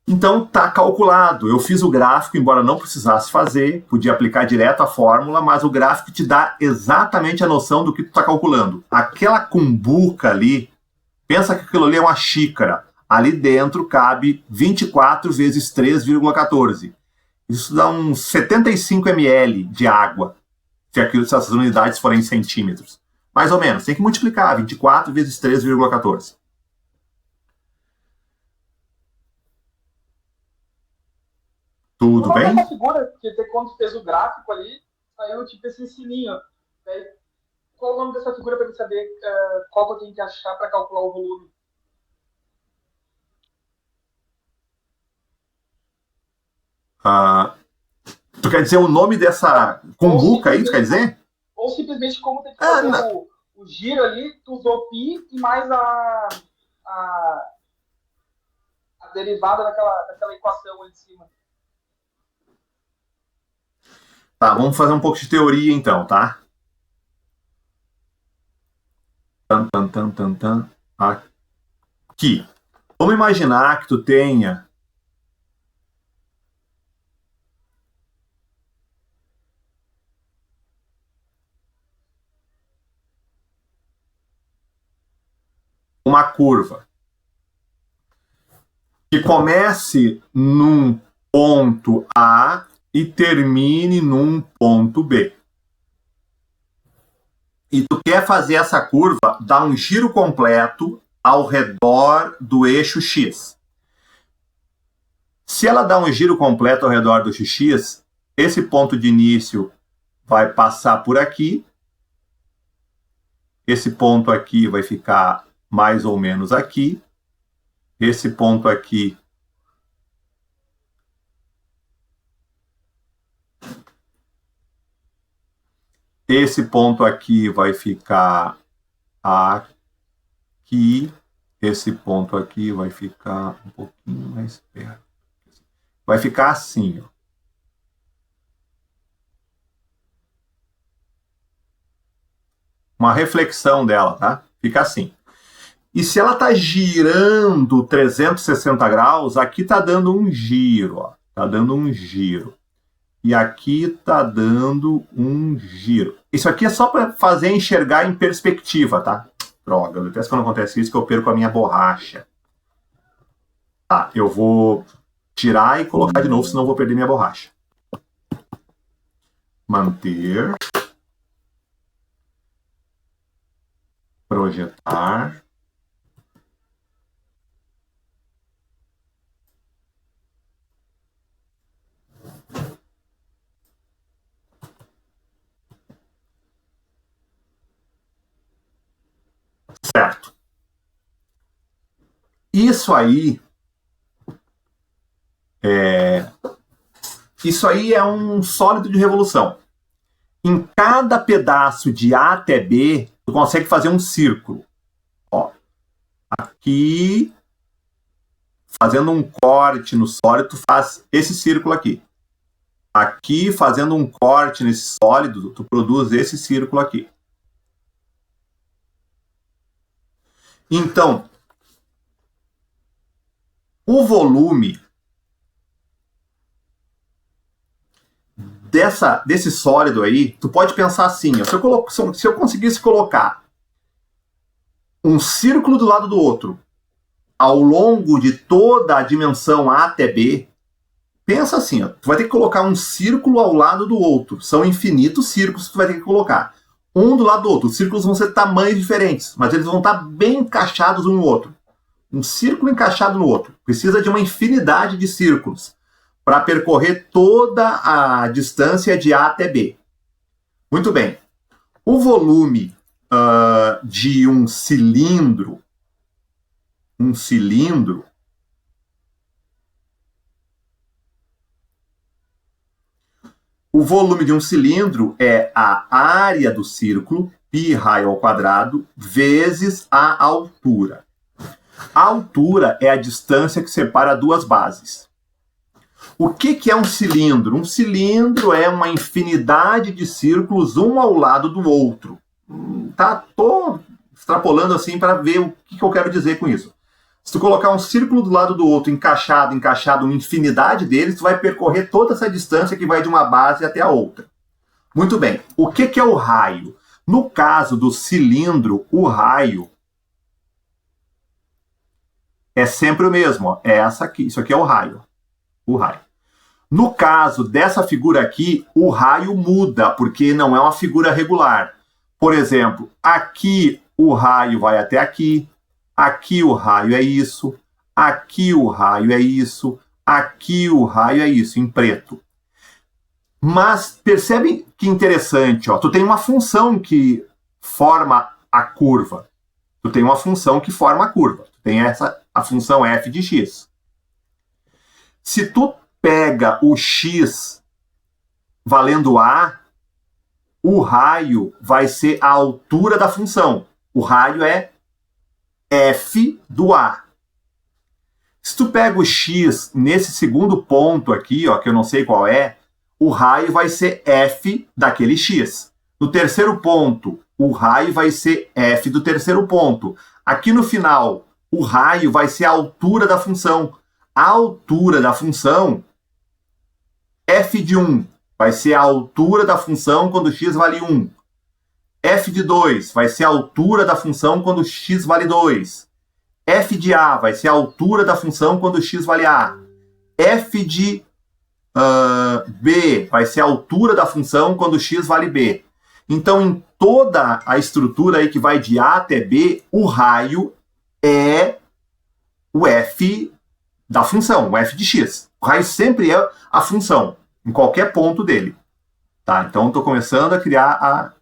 Então tá calculado. Eu fiz o gráfico, embora não precisasse fazer, podia aplicar direto a fórmula, mas o gráfico te dá exatamente a noção do que tu está calculando. Aquela cumbuca ali, pensa que aquilo ali é uma xícara. Ali dentro cabe 24 vezes 3,14. Isso dá uns 75 ml de água, se essas unidades forem em centímetros. Mais ou menos, tem que multiplicar 24 vezes 3,14. Tudo bem? Essa figura, porque quando fez o gráfico ali, saiu tipo esse sininho. Daí, qual o nome dessa figura para eu saber qual que eu tenho que achar para calcular o volume? Tu quer dizer o nome dessa cumbuca aí, tu quer dizer? Ou simplesmente como tem que fazer o giro ali, tu usou π e mais a derivada daquela equação ali de cima. Tá, vamos fazer um pouco de teoria então, tá? Aqui. Vamos imaginar que tu tenha uma curva que comece num ponto A e termine num ponto B. E tu quer fazer essa curva dar um giro completo ao redor do eixo X. Se ela dá um giro completo ao redor do eixo X, esse ponto de início vai passar por aqui. Esse ponto aqui vai ficar mais ou menos aqui. Esse ponto aqui vai ficar aqui. Esse ponto aqui vai ficar um pouquinho mais perto. Vai ficar assim, ó. Uma reflexão dela, tá? Fica assim. E se ela tá girando 360 graus, aqui tá dando um giro, ó. Tá dando um giro. E aqui tá dando um giro. Isso aqui é só para fazer enxergar em perspectiva, tá? Droga, eu detesto quando acontece isso, que eu perco a minha borracha. Tá, eu vou tirar e colocar de novo, senão eu vou perder minha borracha. Manter. Projetar. Certo. Isso aí é um sólido de revolução. Em cada pedaço de A até B, tu consegue fazer um círculo. Ó, aqui, fazendo um corte no sólido, tu faz esse círculo aqui. Aqui, fazendo um corte nesse sólido, tu produz esse círculo aqui. Então, o volume desse sólido aí, tu pode pensar assim, ó, se eu conseguisse colocar um círculo do lado do outro ao longo de toda a dimensão A até B, pensa assim, ó, tu vai ter que colocar um círculo ao lado do outro. São infinitos círculos que tu vai ter que colocar. Um do lado do outro. Os círculos vão ser de tamanhos diferentes, mas eles vão estar bem encaixados um no outro. Um círculo encaixado no outro. Precisa de uma infinidade de círculos para percorrer toda a distância de A até B. Muito bem. O volume de um cilindro, o volume de um cilindro é a área do círculo, π raio ao quadrado, vezes a altura. A altura é a distância que separa duas bases. O que é um cilindro? Um cilindro é uma infinidade de círculos, um ao lado do outro. Tô extrapolando assim para ver o que eu quero dizer com isso. Se tu colocar um círculo do lado do outro, encaixado, uma infinidade deles, tu vai percorrer toda essa distância que vai de uma base até a outra. Muito bem. O que é o raio? No caso do cilindro, o raio é sempre o mesmo. Ó. É essa aqui. Isso aqui é o raio. O raio. No caso dessa figura aqui, o raio muda, porque não é uma figura regular. Por exemplo, aqui o raio vai até aqui. Aqui o raio é isso, aqui o raio é isso, aqui o raio é isso, em preto. Mas percebe que interessante, ó, tu tem uma função que forma a curva. Tu tem a função f de x. Se tu pega o x valendo a, o raio vai ser a altura da função. O raio é f do A. Se tu pega o x nesse segundo ponto aqui, ó, que eu não sei qual é, o raio vai ser f daquele x. No terceiro ponto, o raio vai ser f do terceiro ponto. Aqui no final, o raio vai ser a altura da função. A altura da função, f de 1, vai ser a altura da função quando x vale 1. f de 2 vai ser a altura da função quando x vale 2. f de A vai ser a altura da função quando x vale A. F de B vai ser a altura da função quando x vale B. Então, em toda a estrutura aí que vai de A até B, o raio é o f da função, o f de x. O raio sempre é a função, em qualquer ponto dele. Tá? Então, estou começando a criar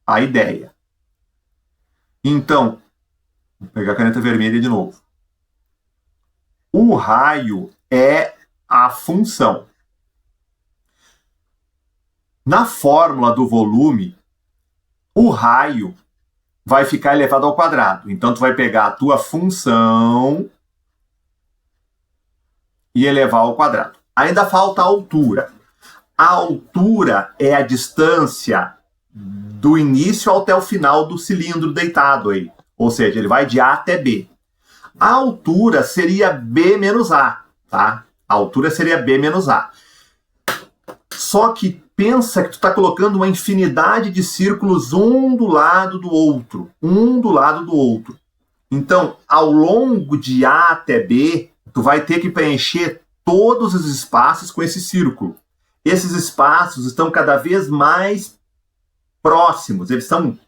a ideia. Então, vou pegar a caneta vermelha de novo. O raio é a função. Na fórmula do volume, o raio vai ficar elevado ao quadrado. Então, tu vai pegar a tua função e elevar ao quadrado. Ainda falta a altura. A altura é a distância do início até o final do cilindro deitado aí. Ou seja, ele vai de A até B. A altura seria B menos A, tá? A altura seria B menos A. Só que pensa que tu está colocando uma infinidade de círculos um do lado do outro. Um do lado do outro. Então, ao longo de A até B, tu vai ter que preencher todos os espaços com esse círculo. Esses espaços estão cada vez mais próximos. Eles são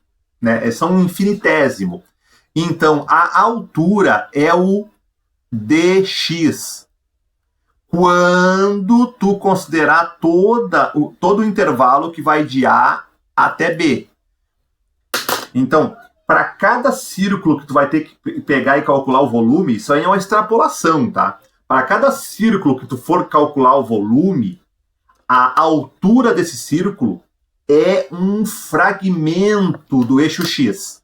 um infinitésimo. Então, a altura é o dx. Quando tu considerar todo o intervalo que vai de A até B. Então, para cada círculo que tu vai ter que pegar e calcular o volume, isso aí é uma extrapolação, tá? Para cada círculo que tu for calcular o volume, a altura desse círculo é um fragmento do eixo x.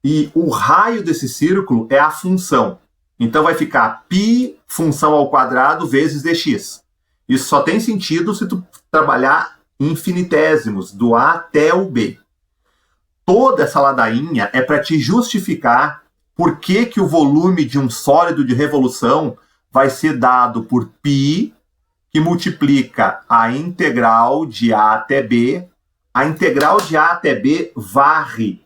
E o raio desse círculo é a função. Então vai ficar π função ao quadrado vezes dx. Isso só tem sentido se tu trabalhar em infinitésimos, do A até o B. Toda essa ladainha é para te justificar por que o volume de um sólido de revolução vai ser dado por π, que multiplica a integral de A até B. A integral de A até B varre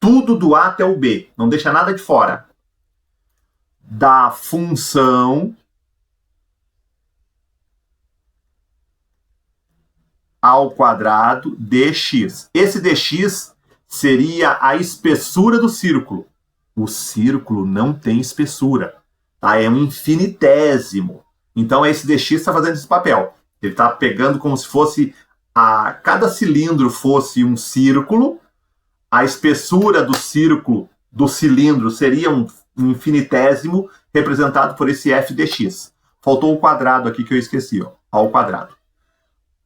tudo do A até o B, não deixa nada de fora. Da função ao quadrado dx. Esse dx seria a espessura do círculo. O círculo não tem espessura, tá? É um infinitésimo. Então esse dx está fazendo esse papel. Ele está pegando como se fosse cada cilindro fosse um círculo. A espessura do círculo do cilindro seria um infinitésimo representado por esse f dx. Faltou o quadrado aqui que eu esqueci, ó, ao quadrado.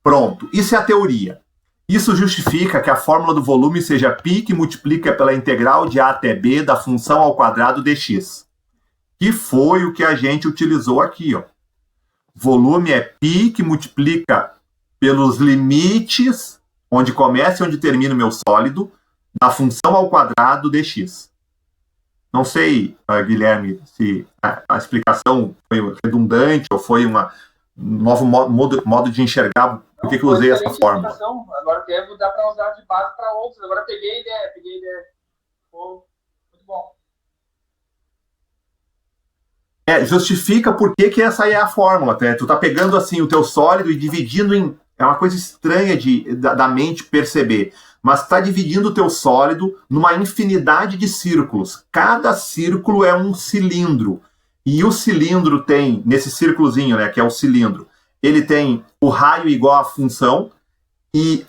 Pronto, isso é a teoria. Isso justifica que a fórmula do volume seja π que multiplica pela integral de A até B da função ao quadrado dx. Que foi o que a gente utilizou aqui, ó. Volume é π que multiplica pelos limites, onde começa e onde termina o meu sólido, da função ao quadrado dx. Não sei, Guilherme, se a explicação foi redundante ou foi um novo modo de enxergar por que eu usei essa fórmula. Agora dá para usar de base para outros. Agora peguei a ideia. Muito bom. Justifica por que essa é a fórmula. Né? Tu tá pegando assim o teu sólido e dividindo em... É uma coisa estranha da mente perceber. Mas está dividindo o teu sólido numa infinidade de círculos. Cada círculo é um cilindro. E o cilindro tem, nesse círculozinho, né, que é o cilindro, ele tem o raio igual à função e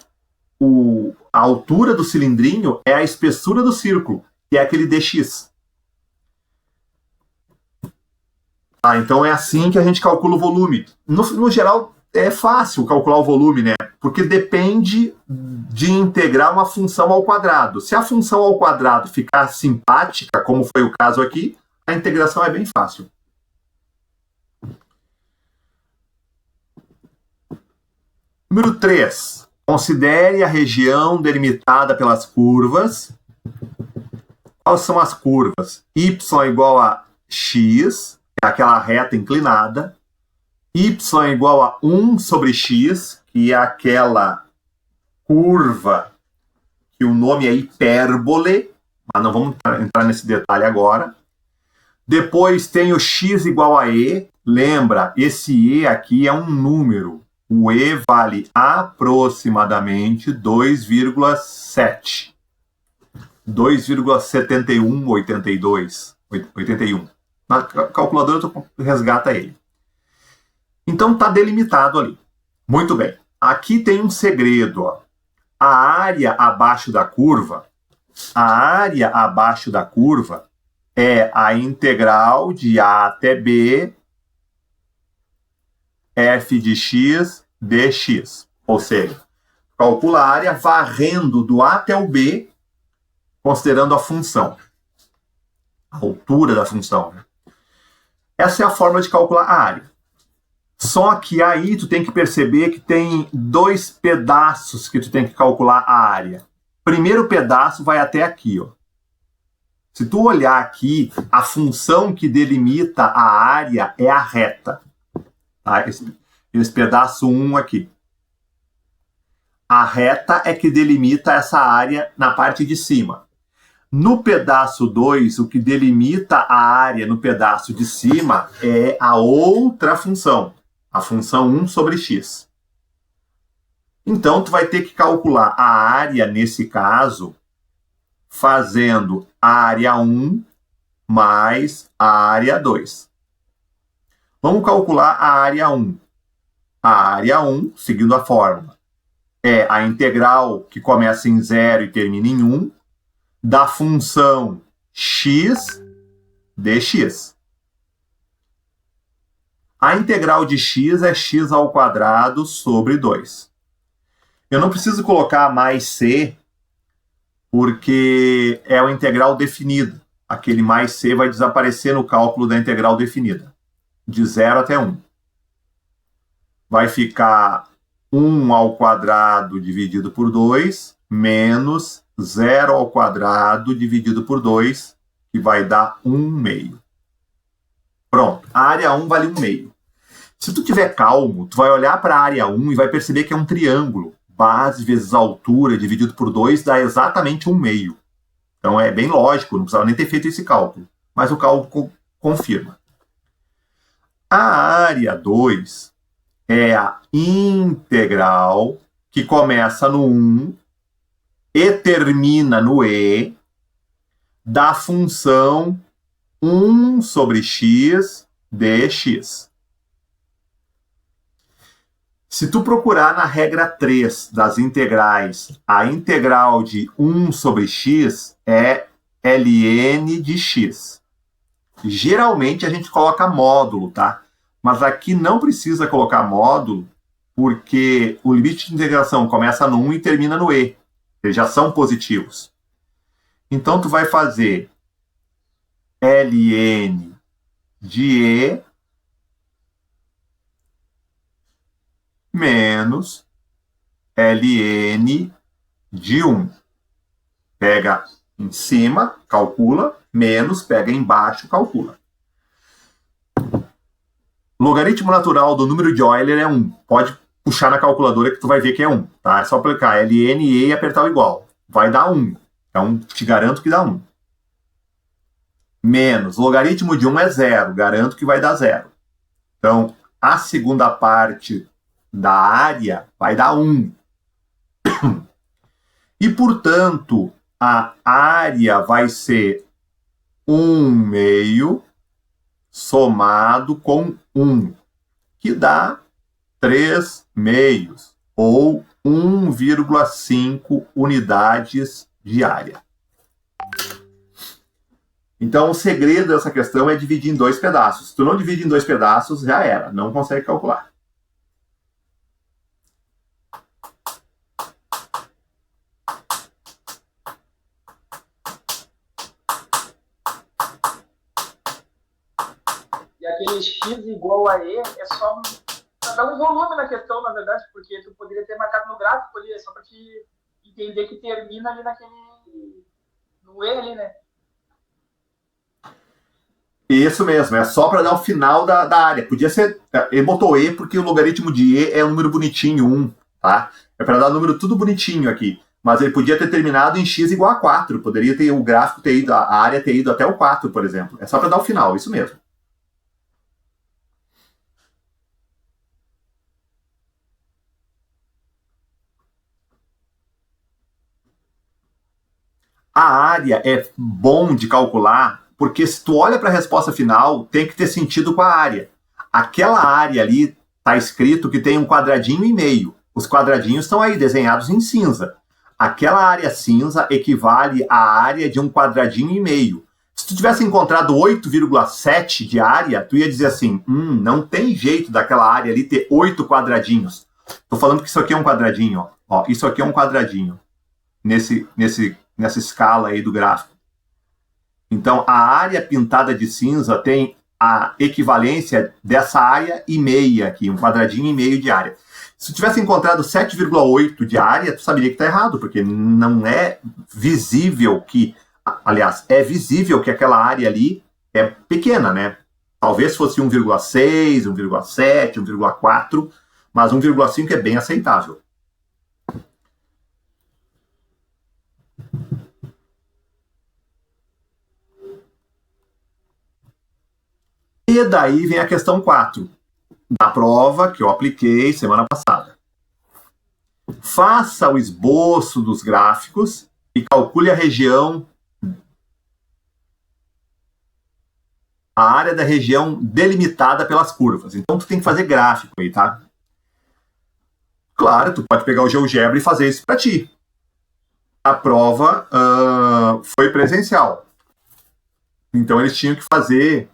a altura do cilindrinho é a espessura do círculo, que é aquele dx. Então é assim que a gente calcula o volume. No geral, é fácil calcular o volume, né? Porque depende de integrar uma função ao quadrado. Se a função ao quadrado ficar simpática, como foi o caso aqui, a integração é bem fácil. Número 3. Considere a região delimitada pelas curvas. Quais são as curvas? Y igual a x, que é aquela reta inclinada. Y igual a 1 sobre x, que é aquela curva que o nome é hipérbole, mas não vamos entrar nesse detalhe agora. Depois tem o x igual a e. Lembra, esse e aqui é um número. O e vale aproximadamente 2,7. 2,7182. Na calculadora tu resgata ele. Então está delimitado ali. Muito bem. Aqui tem um segredo. Ó. A área abaixo da curva é a integral de a até b f de x dx. Ou seja, calcula a área varrendo do a até o b, considerando a função. A altura da função. Né? Essa é a forma de calcular a área. Só que aí tu tem que perceber que tem dois pedaços que tu tem que calcular a área. Primeiro pedaço vai até aqui, ó. Se tu olhar aqui, a função que delimita a área é a reta. Tá? Esse pedaço 1 aqui. A reta é que delimita essa área na parte de cima. No pedaço 2, o que delimita a área no pedaço de cima é a outra função. A função 1 sobre x. Então, tu vai ter que calcular a área, nesse caso, fazendo a área 1 mais a área 2. Vamos calcular a área 1. A área 1, seguindo a fórmula, é a integral que começa em 0 e termina em 1 da função x dx. A integral de x é x ao quadrado sobre 2. Eu não preciso colocar mais c, porque é o integral definido. Aquele mais c vai desaparecer no cálculo da integral definida, de 0 até 1. Vai ficar 1 ao quadrado dividido por 2, menos 0 ao quadrado dividido por 2, que vai dar 1/2. Pronto, a área 1 vale 1/2. Se tu tiver calmo, tu vai olhar para a área 1 e vai perceber que é um triângulo. Base vezes altura dividido por 2 dá exatamente 1/2. Então é bem lógico, não precisava nem ter feito esse cálculo. Mas o cálculo confirma. A área 2 é a integral que começa no 1 e termina no e da função 1 sobre x dx. Se tu procurar na regra 3 das integrais, a integral de 1 sobre x é ln de x. Geralmente a gente coloca módulo, tá? Mas aqui não precisa colocar módulo, porque o limite de integração começa no 1 e termina no e. Eles já são positivos. Então tu vai fazer ln de e menos ln de 1. Pega em cima, calcula, menos, pega embaixo, calcula. Logaritmo natural do número de Euler é 1. Pode puxar na calculadora que tu vai ver que é 1. Tá? É só aplicar ln e apertar o igual. Vai dar 1. Então, te garanto que dá 1. Menos, logaritmo de 1 é 0. Garanto que vai dar 0. Então, a segunda parte da área vai dar 1. E, portanto, a área vai ser 1/2 somado com 1, que dá 3/2, ou 1,5 unidades de área. Então, o segredo dessa questão é dividir em 2 pedaços. Se tu não divide em 2 pedaços, já era, não consegue calcular. Aquele x igual a e é só para dar um volume na questão, na verdade, porque tu poderia ter marcado no gráfico ali, é só para te entender que termina ali no e ali, né? Isso mesmo, é só para dar o final da área. Podia ser, ele botou e porque o logaritmo de e é um número bonitinho, 1, tá? É para dar o número tudo bonitinho aqui. mas ele podia ter terminado em x igual a 4. Poderia ter o gráfico ter ido, a área ter ido até o 4, por exemplo. É só para dar o final, isso mesmo. A área é bom de calcular, porque se tu olha para a resposta final, tem que ter sentido com a área. Aquela área ali está escrito que tem um quadradinho e meio. Os quadradinhos estão aí desenhados em cinza. Aquela área cinza equivale à área de um quadradinho e meio. Se tu tivesse encontrado 8,7 de área, tu ia dizer assim, não tem jeito daquela área ali ter 8 quadradinhos. Estou falando que isso aqui é um quadradinho. Ó, isso aqui é um quadradinho. Nessa escala aí do gráfico. Então, a área pintada de cinza tem a equivalência dessa área e meia aqui, um quadradinho e meio de área. Se tu tivesse encontrado 7,8 de área, tu saberia que está errado, porque não é visível que... Aliás, é visível que aquela área ali é pequena, né? Talvez fosse 1,6, 1,7, 1,4, mas 1,5 é bem aceitável. E daí vem a questão 4, da prova que eu apliquei semana passada. Faça o esboço dos gráficos e calcule a área da região delimitada pelas curvas. Então, tu tem que fazer gráfico aí, tá? Claro, tu pode pegar o GeoGebra e fazer isso para ti. A prova foi presencial. Então, eles tinham que fazer...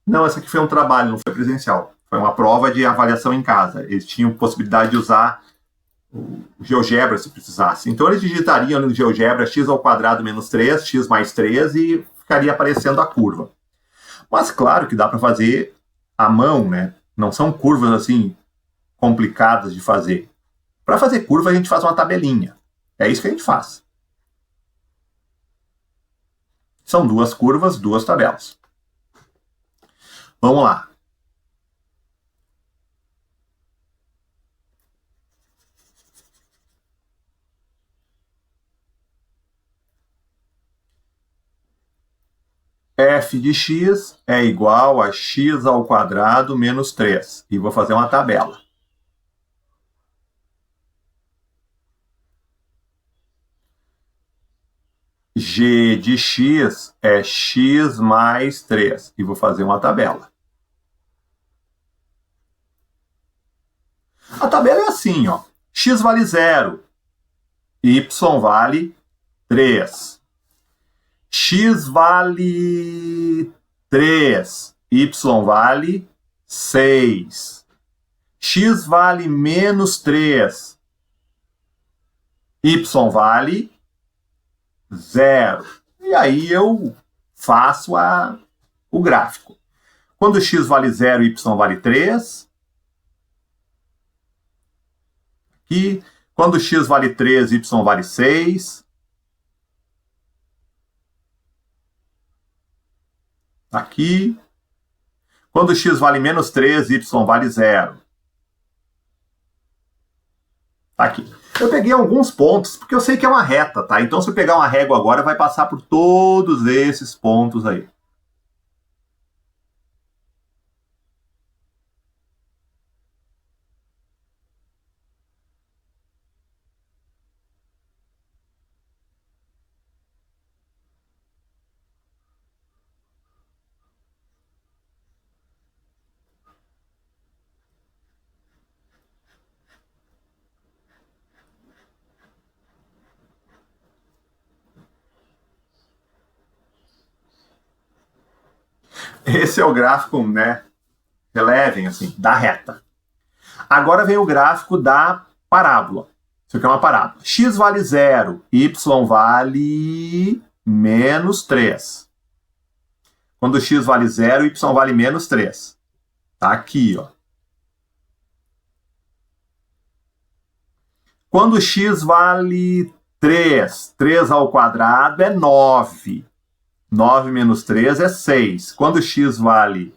Não, essa aqui foi um trabalho, não foi presencial. Foi uma prova de avaliação em casa. Eles tinham possibilidade de usar o GeoGebra se precisasse. Então, eles digitariam no GeoGebra x² menos 3, x mais 3 e ficaria aparecendo a curva. Mas, claro que dá para fazer à mão, né? Não são curvas, assim, complicadas de fazer. Para fazer curva, a gente faz uma tabelinha. É isso que a gente faz. São 2 curvas, 2 tabelas. Vamos lá. F de x é igual a x² menos 3. E vou fazer uma tabela. G de x é x mais 3. E vou fazer uma tabela. A tabela é assim, ó. X vale 0. Y vale 3. X vale 3. Y vale 6. X vale menos 3. Y vale 0. E aí eu faço o gráfico. Quando x vale 0 e y vale 3... Aqui, quando x vale 3, y vale 6. Aqui. Quando x vale menos 3, y vale 0. Aqui. Eu peguei alguns pontos, porque eu sei que é uma reta, tá? Então, se eu pegar uma régua agora, vai passar por todos esses pontos aí. Esse é o gráfico, né? Relevem, assim, da reta. Agora vem o gráfico da parábola. Isso aqui é uma parábola. X vale 0, y vale menos 3. Quando x vale 0, y vale menos 3. Tá aqui, ó. Quando x vale 3, 3² é 9. 9 menos 3 é 6. Quando x vale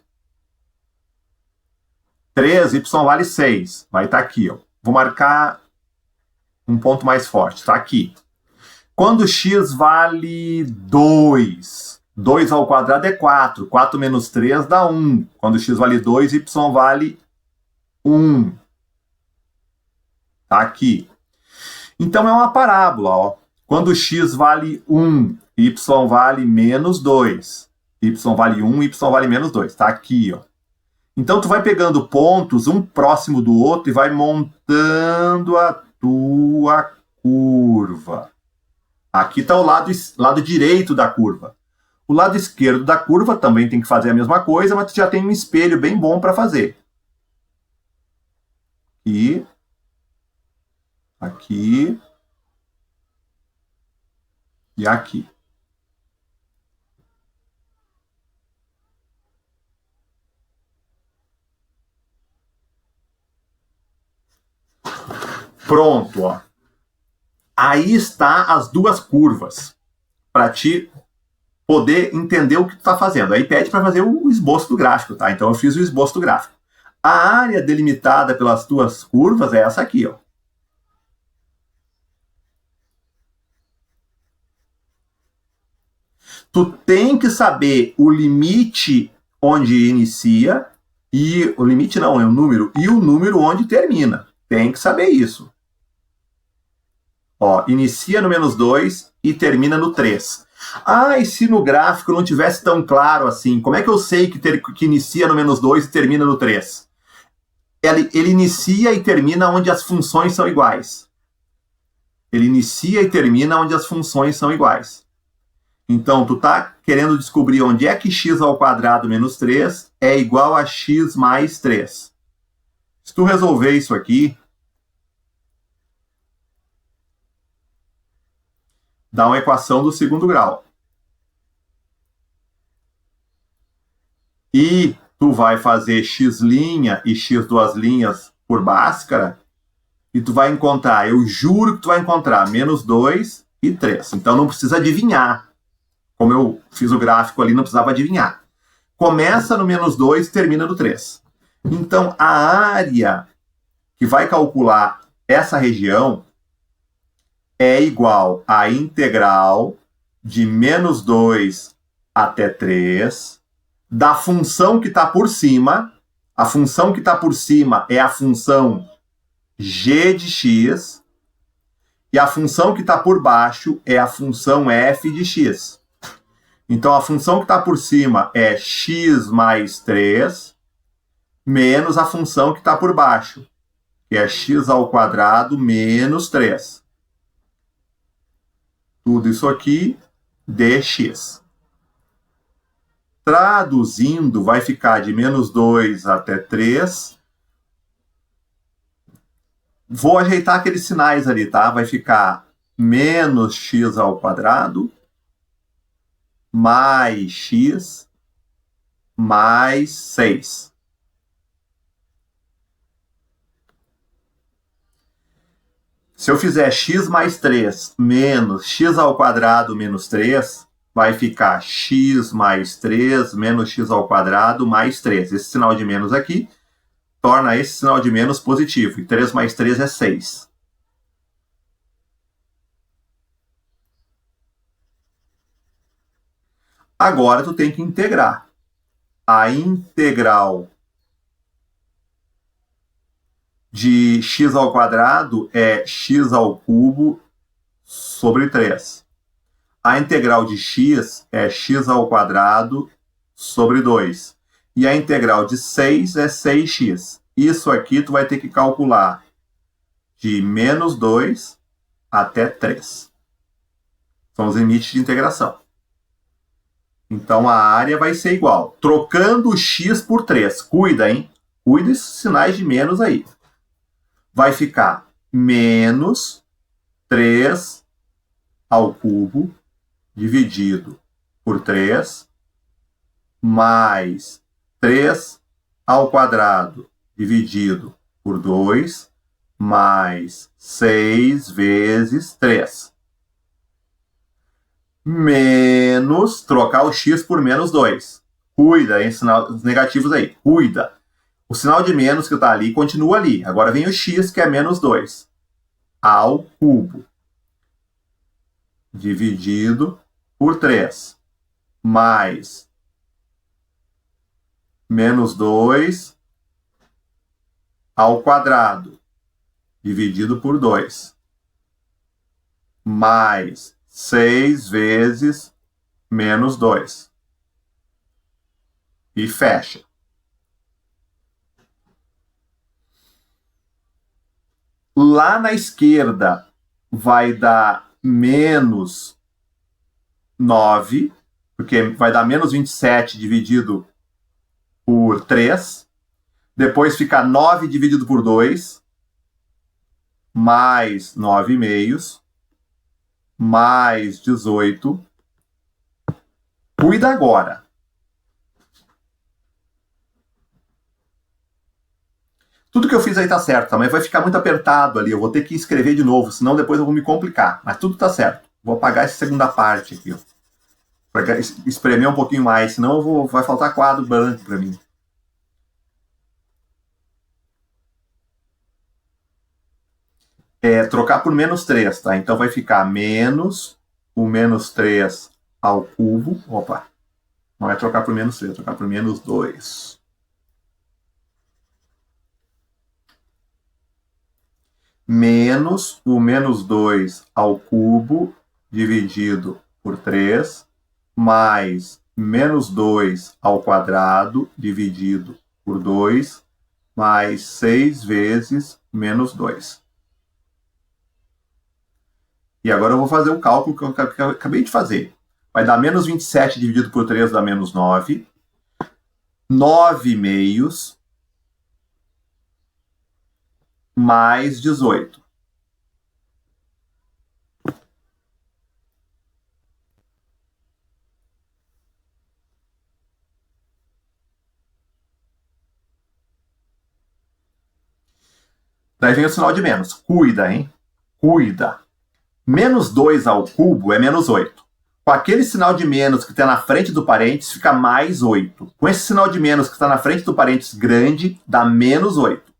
3, y vale 6. Vai estar aqui, ó. Vou marcar um ponto mais forte, está aqui. Quando x vale 2, 2 ao quadrado é 4. 4 menos 3 dá 1. Quando x vale 2, y vale 1. Está aqui. Então é uma parábola, ó. Quando x vale 1, y vale menos 2. Y vale 1, y vale menos 2. Está aqui, ó. Então tu vai pegando pontos, um próximo do outro, e vai montando a tua curva. Aqui está o lado direito da curva. O lado esquerdo da curva também tem que fazer a mesma coisa, mas tu já tem um espelho bem bom para fazer. E aqui e aqui. Pronto, ó. Aí está as duas curvas para te poder entender o que tu está fazendo. Aí pede para fazer o esboço do gráfico, tá? Então eu fiz o esboço do gráfico. A área delimitada pelas duas curvas é essa aqui, ó. Tu tem que saber o limite onde inicia e o limite não, é o número, e o número onde termina. Tem que saber isso. Ó, inicia no menos 2 e termina no 3. Ah, e se no gráfico não tivesse tão claro assim, como é que eu sei que inicia no menos 2 e termina no 3? Ele inicia e termina onde as funções são iguais. Ele inicia e termina onde as funções são iguais. Então, tu tá querendo descobrir onde é que x ao quadrado menos 3 é igual a x mais 3. Se tu resolver isso aqui, dá uma equação do segundo grau. E tu vai fazer x' e x duas linhas por Bhaskara, e tu vai encontrar, eu juro que tu vai encontrar menos 2 e 3. Então não precisa adivinhar. Como eu fiz o gráfico ali, não precisava adivinhar. Começa no menos 2 e termina no 3. Então a área que vai calcular essa região é igual à integral de menos 2 até 3 da função que está por cima. A função que está por cima é a função g de x e a função que está por baixo é a função f de x. Então a função que está por cima é x mais 3 menos a função que está por baixo, que é x ao quadrado menos 3. Tudo isso aqui, dx. Traduzindo, vai ficar de menos 2 até 3. Vou ajeitar aqueles sinais ali, tá? Vai ficar menos x ao quadrado mais x mais 6. Se eu fizer x mais 3 menos x ao quadrado menos 3, vai ficar x mais 3 menos x ao quadrado mais 3. Esse sinal de menos aqui torna esse sinal de menos positivo. E 3 mais 3 é 6. Agora tu tem que integrar. A integral de x ao quadrado é x ao cubo sobre 3. A integral de x é x ao quadrado sobre 2. E a integral de 6 é 6x. Isso aqui tu vai ter que calcular de menos 2 até 3. São os limites de integração. Então a área vai ser igual. Trocando o x por 3. Cuida, hein? Cuida esses sinais de menos aí. Vai ficar menos 3 ao cubo dividido por 3 mais 3 ao quadrado dividido por 2 mais 6 vezes 3. Menos trocar o x por menos 2. Cuida, hein? Sinal negativos aí. Cuida. O sinal de menos que está ali continua ali. Agora vem o x, que é menos 2. ao cubo dividido por 3 mais menos 2 ao quadrado dividido por 2 mais 6 vezes menos 2. E fecha. Lá na esquerda vai dar menos 9, porque vai dar menos 27 dividido por 3. Depois fica 9 dividido por 2, mais 9,5, mais 18. Cuida agora. Tudo que eu fiz aí tá certo, tá? Mas vai ficar muito apertado ali. Eu vou ter que escrever de novo, senão depois eu vou me complicar. Mas tudo tá certo. Vou apagar essa segunda parte aqui, ó. Pra espremer um pouquinho mais, senão vai faltar quadro branco para mim. Trocar por menos 3, tá? Então vai ficar menos o menos 3 ao cubo. Opa, não é trocar por menos 3, é trocar por menos 2. Menos o menos 2 ao cubo dividido por 3, mais menos 2 ao quadrado dividido por 2, mais 6 vezes menos 2. E agora eu vou fazer o cálculo que eu acabei de fazer. Vai dar menos 27 dividido por 3 dá menos 9. 9,5 mais 18. Daí vem o sinal de menos. Cuida, hein? Cuida. Menos 2 ao cubo é menos 8. Com aquele sinal de menos que está na frente do parênteses, fica mais 8. Com esse sinal de menos que está na frente do parênteses grande, dá menos 8.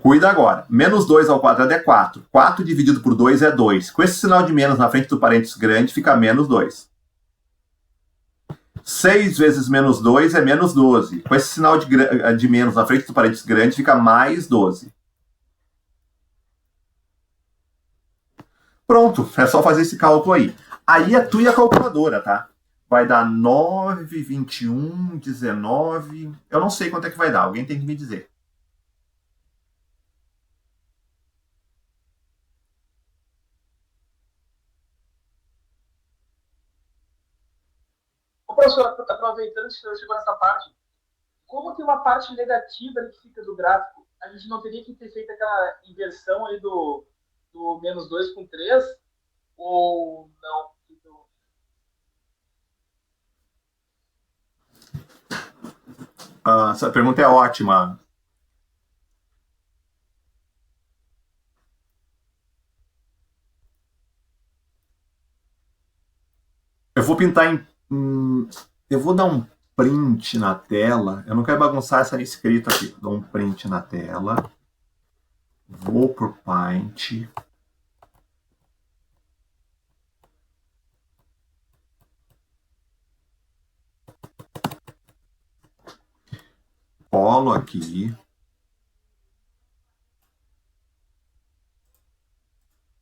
Cuida agora. Menos 2 ao quadrado é 4. 4 dividido por 2 é 2. Com esse sinal de menos na frente do parênteses grande, fica menos 2. 6 vezes menos 2 é menos 12. Com esse sinal de menos na frente do parênteses grande, fica mais 12. Pronto, é só fazer esse cálculo aí. Aí é tu e a calculadora, tá? Vai dar 9, 21, 19... Eu não sei quanto é que vai dar, alguém tem que me dizer. Ô, professor, aproveitando que o senhor chegou nessa parte, como tem uma parte negativa ali que fica do gráfico, a gente não teria que ter feito aquela inversão aí do menos 2 com 3? Ou não? Essa pergunta é ótima. Eu vou pintar em... eu vou dar um print na tela. Eu não quero bagunçar essa escrita aqui. Dou um print na tela. Vou pro Paint. Colo aqui.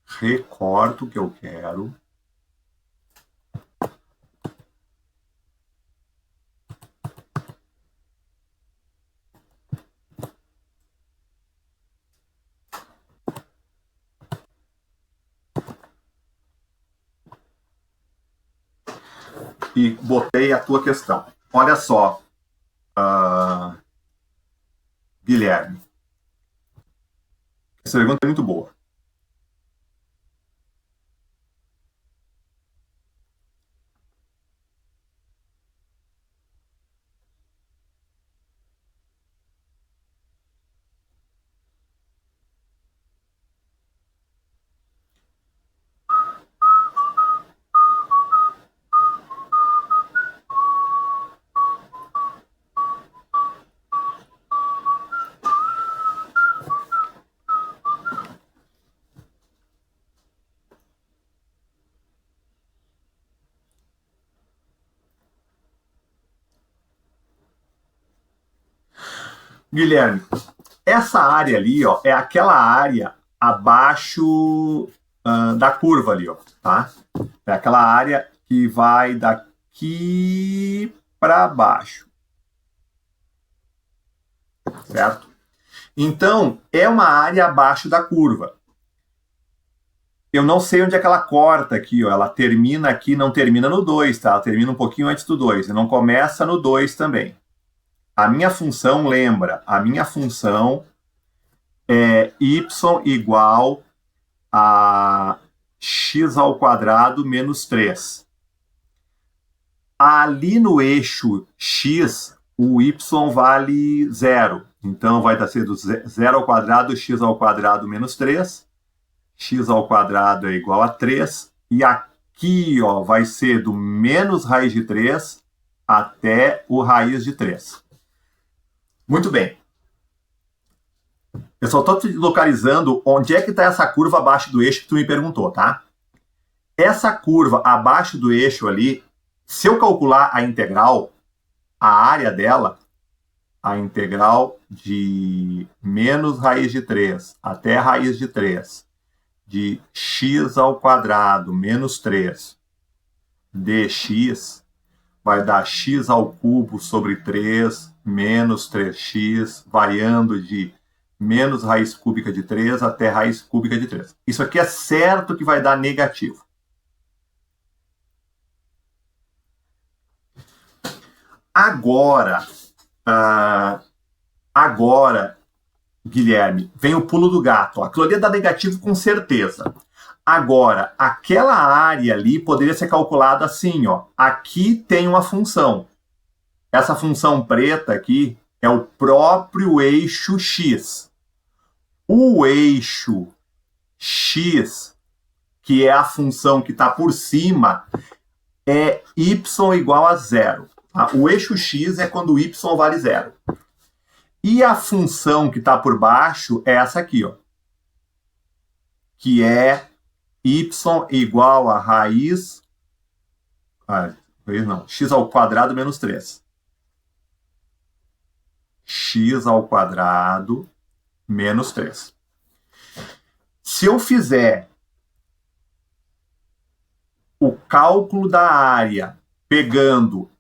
Recorto o que eu quero. E botei a tua questão. Olha só, Guilherme. Essa pergunta é muito boa. Guilherme, essa área ali, ó, é aquela área abaixo da curva ali, ó, tá? É aquela área que vai daqui para baixo, certo? Então, é uma área abaixo da curva. Eu não sei onde é que ela corta aqui, ó. Ela termina aqui, não termina no 2, tá? Ela termina um pouquinho antes do 2, e não começa no 2 também. A minha função, lembra, a minha função é y igual a x ao quadrado menos 3. Ali no eixo x, o y vale 0. Então, vai ser do 0 ao quadrado, x ao quadrado menos 3. X ao quadrado é igual a 3. E aqui, ó, vai ser do menos raiz de 3 até o raiz de 3. Muito bem. Eu só estou te localizando onde é que está essa curva abaixo do eixo que tu me perguntou, tá? Essa curva abaixo do eixo ali, se eu calcular a integral, a área dela, a integral de menos raiz de 3 até raiz de 3, de x ao quadrado menos 3 dx, vai dar x ao cubo sobre 3 menos 3x, variando de menos raiz cúbica de 3 até raiz cúbica de 3. Isso aqui é certo que vai dar negativo. Agora, Guilherme, vem o pulo do gato. Aquilo ali dá negativo com certeza. Agora, aquela área ali poderia ser calculada assim, ó. Aqui tem uma função. Essa função preta aqui é o próprio eixo x. O eixo x, que é a função que está por cima, é y igual a 0. Tá? O eixo x é quando y vale 0. E a função que está por baixo é essa aqui, ó, que é y igual a raiz... x ao quadrado menos 3. X ao quadrado menos 3. Se eu fizer o cálculo da área pegando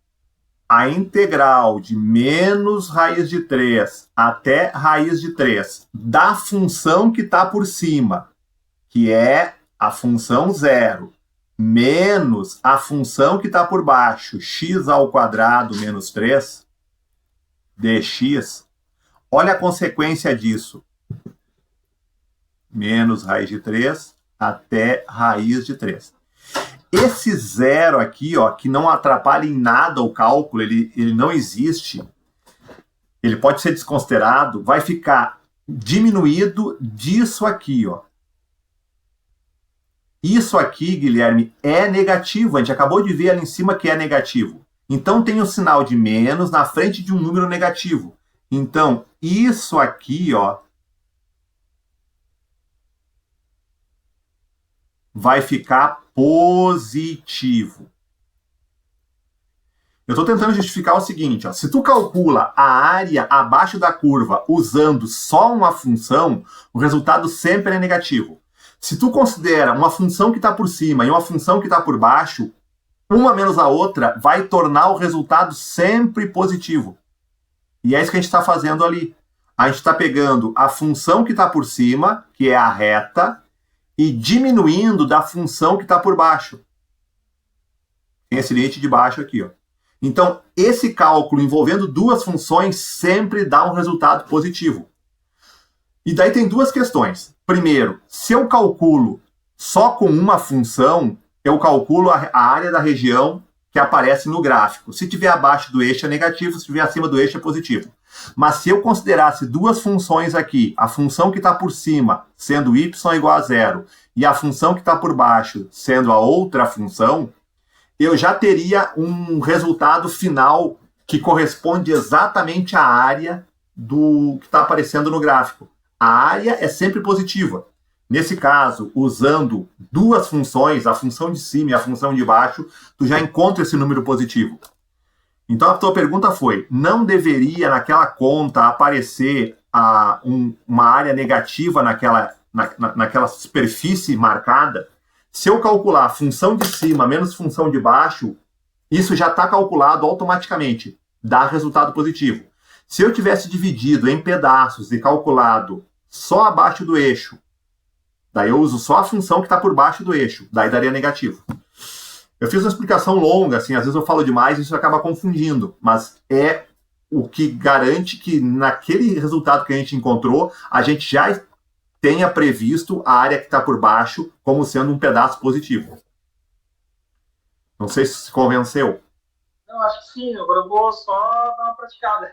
a integral de menos raiz de 3 até raiz de 3 da função que está por cima, que é a função 0, menos a função que está por baixo, x ao quadrado menos 3, dx, olha a consequência disso. Menos raiz de 3 até raiz de 3. Esse 0 aqui, ó, que não atrapalha em nada o cálculo, ele não existe, ele pode ser desconsiderado, vai ficar diminuído disso aqui, ó. Isso aqui, Guilherme, é negativo. A gente acabou de ver ali em cima que é negativo. Então, tem o sinal de menos na frente de um número negativo. Então, isso aqui, ó, vai ficar positivo. Eu estou tentando justificar o seguinte, ó, se tu calcula a área abaixo da curva usando só uma função, o resultado sempre é negativo. Se tu considera uma função que está por cima e uma função que está por baixo, uma menos a outra vai tornar o resultado sempre positivo. E é isso que a gente está fazendo ali. A gente está pegando a função que está por cima, que é a reta, e diminuindo da função que está por baixo. Tem esse limite de baixo aqui, ó. Então, esse cálculo envolvendo duas funções sempre dá um resultado positivo. E daí tem duas questões. Primeiro, se eu calculo só com uma função, eu calculo a área da região que aparece no gráfico. Se estiver abaixo do eixo é negativo, se estiver acima do eixo é positivo. Mas se eu considerasse duas funções aqui, a função que está por cima sendo y igual a 0 e a função que está por baixo sendo a outra função, eu já teria um resultado final que corresponde exatamente à área do que está aparecendo no gráfico. A área é sempre positiva. Nesse caso, usando duas funções, a função de cima e a função de baixo, tu já encontra esse número positivo. Então a tua pergunta foi, não deveria naquela conta aparecer uma área negativa naquela superfície marcada? Se eu calcular a função de cima menos função de baixo, isso já está calculado automaticamente, dá resultado positivo. Se eu tivesse dividido em pedaços e calculado só abaixo do eixo, daí eu uso só a função que está por baixo do eixo, daí daria negativo. Eu fiz uma explicação longa, assim, às vezes eu falo demais e isso acaba confundindo, mas é o que garante que naquele resultado que a gente encontrou, a gente já tenha previsto a área que está por baixo como sendo um pedaço positivo. Não sei se convenceu. Não, acho que sim. Agora eu vou só dar uma praticada.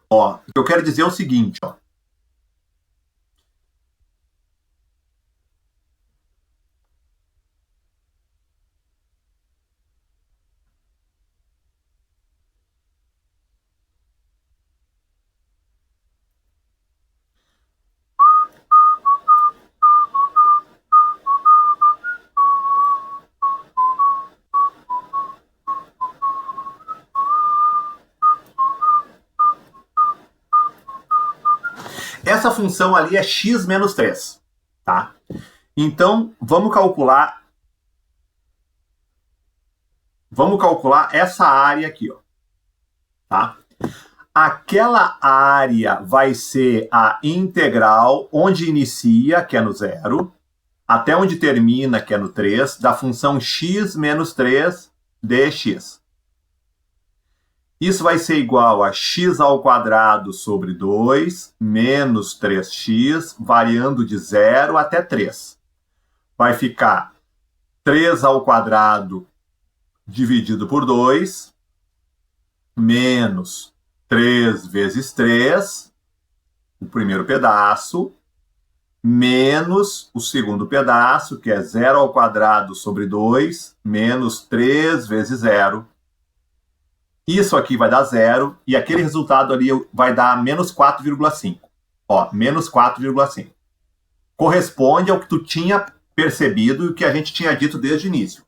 Ó, o que eu quero dizer é o seguinte, ó. Essa função ali é x menos 3, tá? Então, vamos calcular essa área aqui, ó, tá? Aquela área vai ser a integral onde inicia, que é no 0, até onde termina, que é no 3, da função x menos 3 dx. Isso vai ser igual a x ao quadrado sobre 2 menos 3x, variando de 0 até 3. Vai ficar 3 ao quadrado dividido por 2, menos 3 vezes 3, o primeiro pedaço, menos o segundo pedaço, que é 0 ao quadrado sobre 2, menos 3 vezes 0. Isso aqui vai dar 0, e aquele resultado ali vai dar menos 4,5. Ó, menos 4,5. Corresponde ao que tu tinha percebido e o que a gente tinha dito desde o início.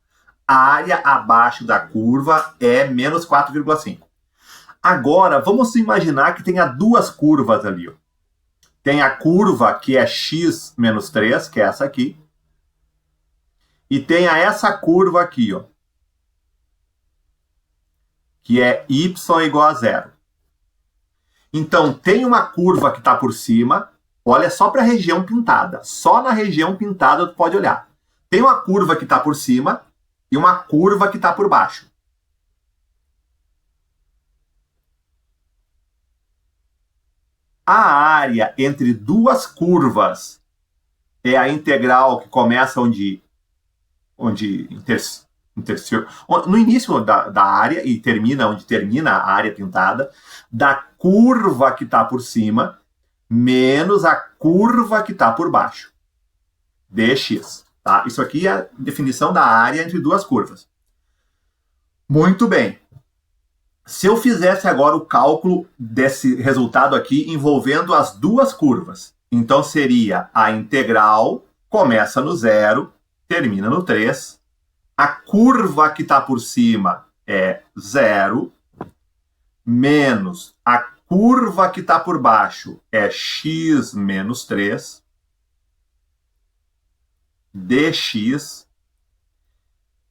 A área abaixo da curva é menos 4,5. Agora, vamos imaginar que tenha duas curvas ali. Ó. Tem a curva que é x menos 3, que é essa aqui. E tem essa curva aqui, ó, que é y igual a 0. Então, tem uma curva que está por cima, olha só para a região pintada. Só na região pintada tu pode olhar. Tem uma curva que está por cima e uma curva que está por baixo. A área entre duas curvas é a integral que começa no início da área e termina onde termina a área pintada, da curva que está por cima, menos a curva que está por baixo, dx. Tá? Isso aqui é a definição da área entre duas curvas. Muito bem. Se eu fizesse agora o cálculo desse resultado aqui envolvendo as duas curvas, então seria a integral, começa no 0, termina no 3, a curva que está por cima é 0, menos a curva que está por baixo é x menos 3, dx.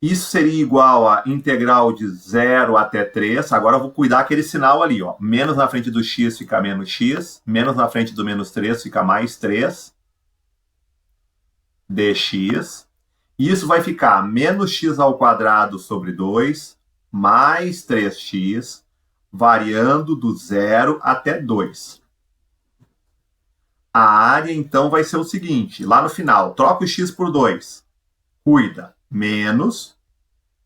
Isso seria igual a integral de 0 até 3. Agora eu vou cuidar aquele sinal ali, ó. Menos na frente do x fica menos x, menos na frente do menos 3 fica mais 3, dx. Isso vai ficar menos x ao quadrado sobre 2, mais 3x, variando do 0 até 2. A área, então, vai ser o seguinte. Lá no final, troca o x por 2. Cuida. Menos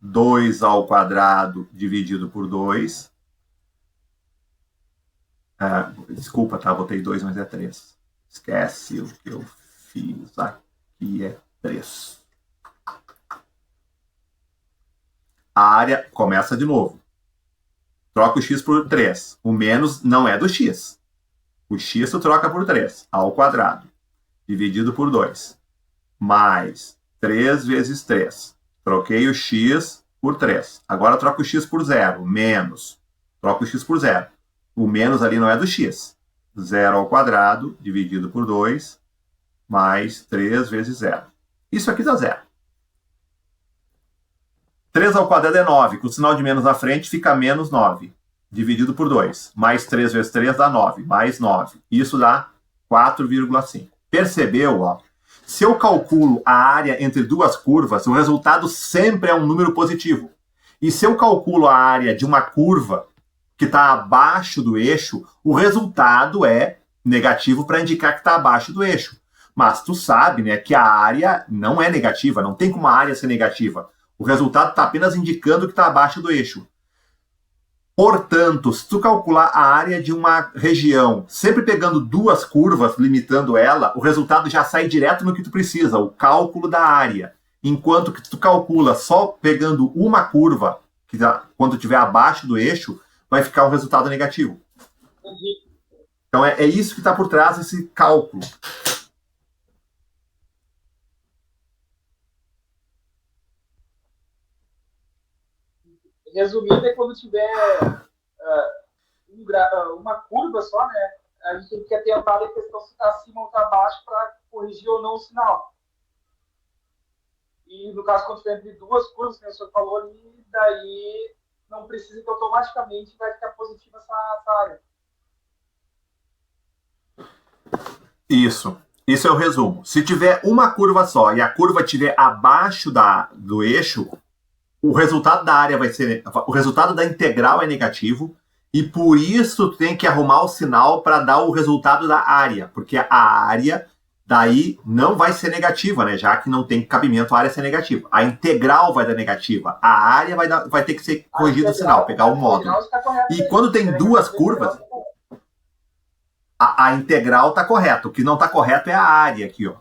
2 ao quadrado dividido por 2. Desculpa, tá? Botei 2, mas é 3. Esquece o que eu fiz. Aqui é 3. A área começa de novo. Troca o x por 3. O menos não é do x. O x tu troca por 3 ao quadrado, dividido por 2. mais 3 vezes 3. Troquei o x por 3. Agora troco o x por 0, menos. Troco o x por 0. O menos ali não é do x. 0 ao quadrado, dividido por 2, mais 3 vezes 0. Isso aqui dá 0. 3 ao quadrado é 9. Com o sinal de menos na frente, fica menos 9. Dividido por 2. Mais 3 vezes 3 dá 9. Mais 9. Isso dá 4,5. Percebeu? Ó? Se eu calculo a área entre duas curvas, o resultado sempre é um número positivo. E se eu calculo a área de uma curva que está abaixo do eixo, o resultado é negativo para indicar que está abaixo do eixo. Mas tu sabe, né, que a área não é negativa, não tem como a área ser negativa. O resultado está apenas indicando que está abaixo do eixo. Portanto, se tu calcular a área de uma região, sempre pegando duas curvas, limitando ela, o resultado já sai direto no que tu precisa, o cálculo da área. Enquanto que tu calcula só pegando uma curva, que quando estiver abaixo do eixo, vai ficar um resultado negativo. Então é isso que está por trás desse cálculo. Resumindo, é quando tiver uma curva só, né? A gente tem que atentar a questão se está acima ou está abaixo para corrigir ou não o sinal. E no caso, quando tiver entre duas curvas, que o senhor falou ali, daí não precisa que automaticamente vai ficar positiva essa área. Isso. Isso é o resumo. Se tiver uma curva só e a curva estiver abaixo do eixo, o resultado da área vai ser... O resultado da integral é negativo e por isso tem que arrumar o sinal para dar o resultado da área, porque a área daí não vai ser negativa, né? Já que não tem cabimento a área ser negativa. A integral vai dar negativa. A área vai ter que ser corrigido o sinal, pegar o módulo. E quando tem duas curvas, a integral está correta. O que não está correto é a área aqui, ó.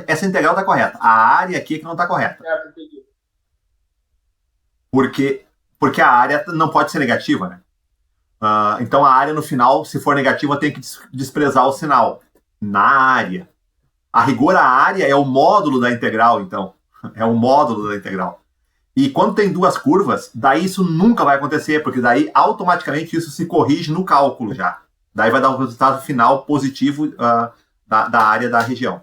Essa integral está correta. A área aqui é que não está correta. Porque a área não pode ser negativa, né? Então a área no final, se for negativa, tem que desprezar o sinal. Na área. A rigor, a área é o módulo da integral, então. É o módulo da integral. E quando tem duas curvas, daí isso nunca vai acontecer, porque daí automaticamente isso se corrige no cálculo já. Daí vai dar um resultado final positivo da área da região.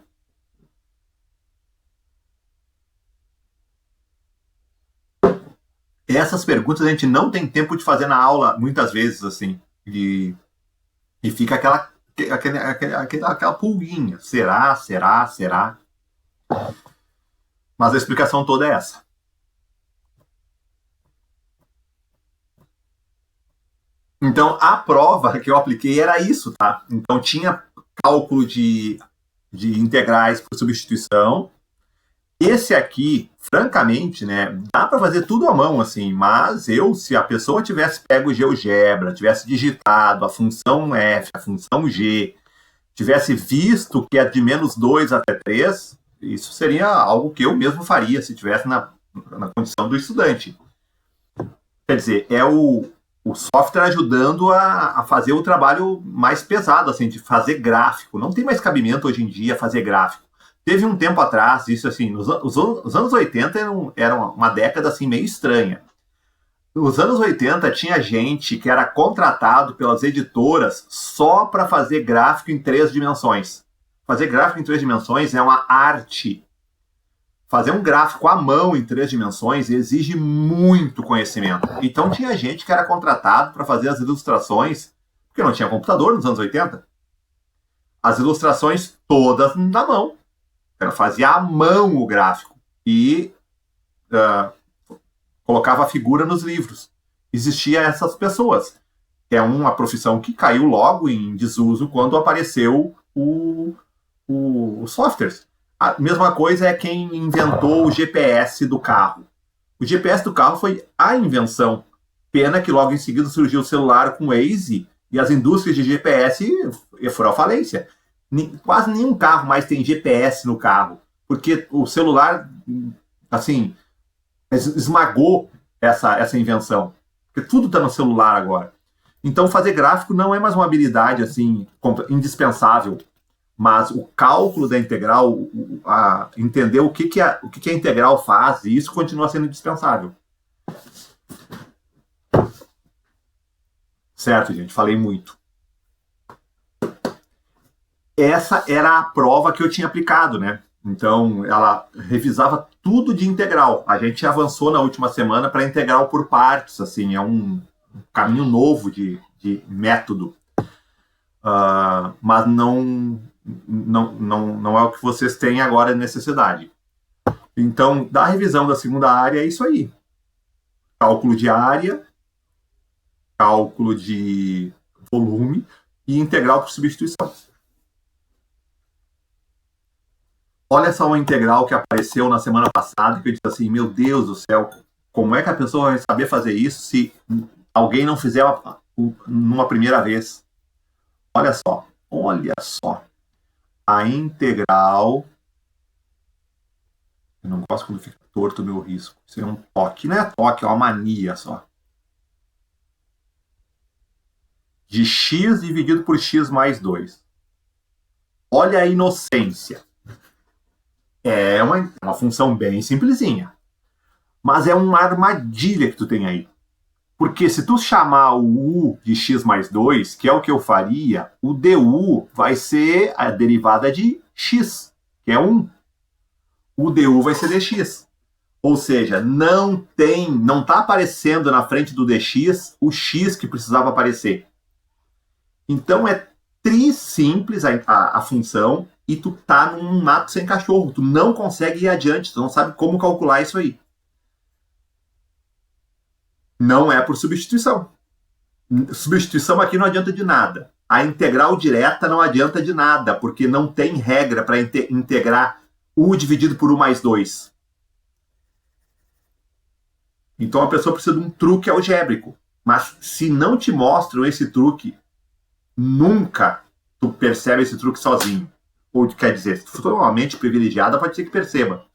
Essas perguntas a gente não tem tempo de fazer na aula, muitas vezes, assim. E fica aquela pulguinha. Será? Mas a explicação toda é essa. Então, a prova que eu apliquei era isso, tá? Então, tinha cálculo de integrais por substituição. Esse aqui, francamente, né, dá para fazer tudo à mão, assim, mas se a pessoa tivesse pego o GeoGebra, tivesse digitado a função f, a função g, tivesse visto que é de -2 até 3, isso seria algo que eu mesmo faria se tivesse na condição do estudante. Quer dizer, é o software ajudando a fazer o trabalho mais pesado, assim, de fazer gráfico. Não tem mais cabimento hoje em dia fazer gráfico. Teve um tempo atrás, isso assim, os anos 80 eram uma década assim meio estranha. Nos anos 80 tinha gente que era contratado pelas editoras só para fazer gráfico em 3 dimensões. Fazer gráfico em 3 dimensões é uma arte. Fazer um gráfico à mão em 3 dimensões exige muito conhecimento. Então tinha gente que era contratado para fazer as ilustrações, porque não tinha computador nos anos 80. As ilustrações todas na mão. Ela fazia à mão o gráfico e colocava a figura nos livros. Existia essas pessoas. É uma profissão que caiu logo em desuso quando apareceu os softwares. A mesma coisa é quem inventou o GPS do carro. O GPS do carro foi a invenção. Pena que logo em seguida surgiu o celular com Waze e as indústrias de GPS foram à falência. Quase nenhum carro mais tem GPS no carro, porque o celular, assim, esmagou essa invenção. Porque tudo está no celular agora. Então, fazer gráfico não é mais uma habilidade, assim, indispensável. Mas o cálculo da integral, entender o que a integral faz, e isso continua sendo indispensável. Certo, gente? Falei muito. Essa era a prova que eu tinha aplicado, né? Então, ela revisava tudo de integral. A gente avançou na última semana para integral por partes, assim, é um caminho novo de método. Mas não é o que vocês têm agora de necessidade. Então, da revisão da segunda área é isso aí. Cálculo de área, cálculo de volume e integral por substituição. Olha só uma integral que apareceu na semana passada, que eu disse assim, meu Deus do céu, como é que a pessoa vai saber fazer isso se alguém não fizer numa primeira vez? Olha só. A integral... Eu não gosto quando fica torto o meu risco. Isso é um toque. Não é toque, é uma mania só. De x dividido por x mais 2. Olha a inocência. É uma função bem simplesinha. Mas é uma armadilha que tu tem aí. Porque se tu chamar o u de x mais 2, que é o que eu faria, o du vai ser a derivada de x, que é 1. O du vai ser dx. Ou seja, não está aparecendo na frente do dx o x que precisava aparecer. Então é simples a função e tu tá num mato sem cachorro. Tu não consegue ir adiante, tu não sabe como calcular isso aí. Não é por substituição. Substituição aqui não adianta de nada. A integral direta não adianta de nada, porque não tem regra para integrar u dividido por u mais 2. Então a pessoa precisa de um truque algébrico. Mas se não te mostram esse truque, nunca tu percebe esse truque sozinho. Ou quer dizer, se tu for uma mente privilegiada, pode ser que perceba.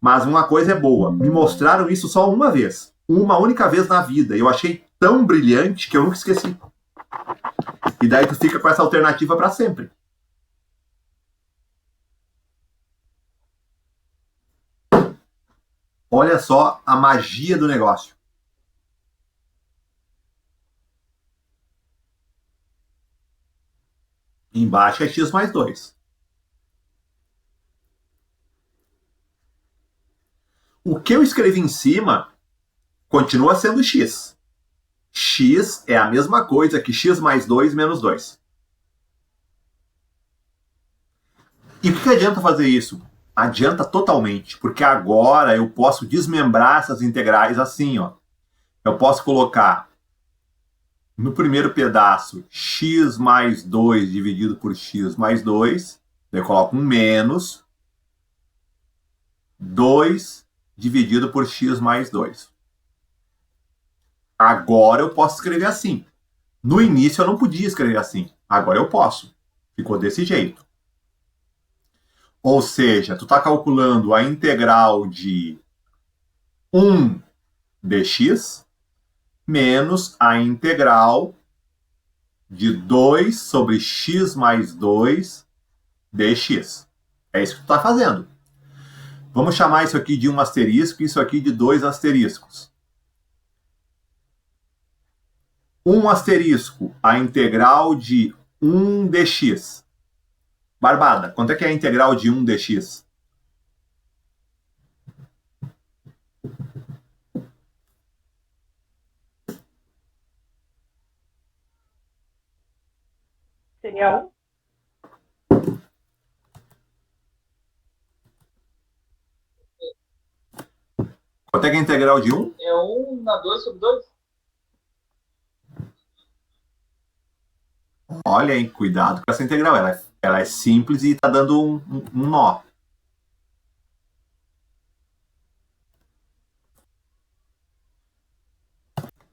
Mas uma coisa é boa. Me mostraram isso só uma vez. Uma única vez na vida. Eu achei tão brilhante que eu nunca esqueci. E daí tu fica com essa alternativa para sempre. Olha só a magia do negócio. Embaixo é x mais 2. O que eu escrevi em cima continua sendo x. X é a mesma coisa que x mais 2 menos 2. E o que adianta fazer isso? Adianta totalmente, porque agora eu posso desmembrar essas integrais assim, ó. Eu posso colocar no primeiro pedaço x mais 2 dividido por x mais 2. Eu coloco um menos 2 dividido por x mais 2. Agora eu posso escrever assim. No início eu não podia escrever assim. Agora eu posso. Ficou desse jeito. Ou seja, tu está calculando a integral de 1 dx menos a integral de 2 sobre x mais 2 dx. É isso que tu está fazendo. Vamos chamar isso aqui de 1 asterisco e isso aqui de 2 asteriscos. 1 asterisco, a integral de 1 dx. Barbada, quanto é que é a integral de 1 dx? Seria 1? Quanto é que é a integral de 1? É 1 na 2 sobre 2? Olha aí, cuidado com essa integral. Ela é simples e está dando um nó.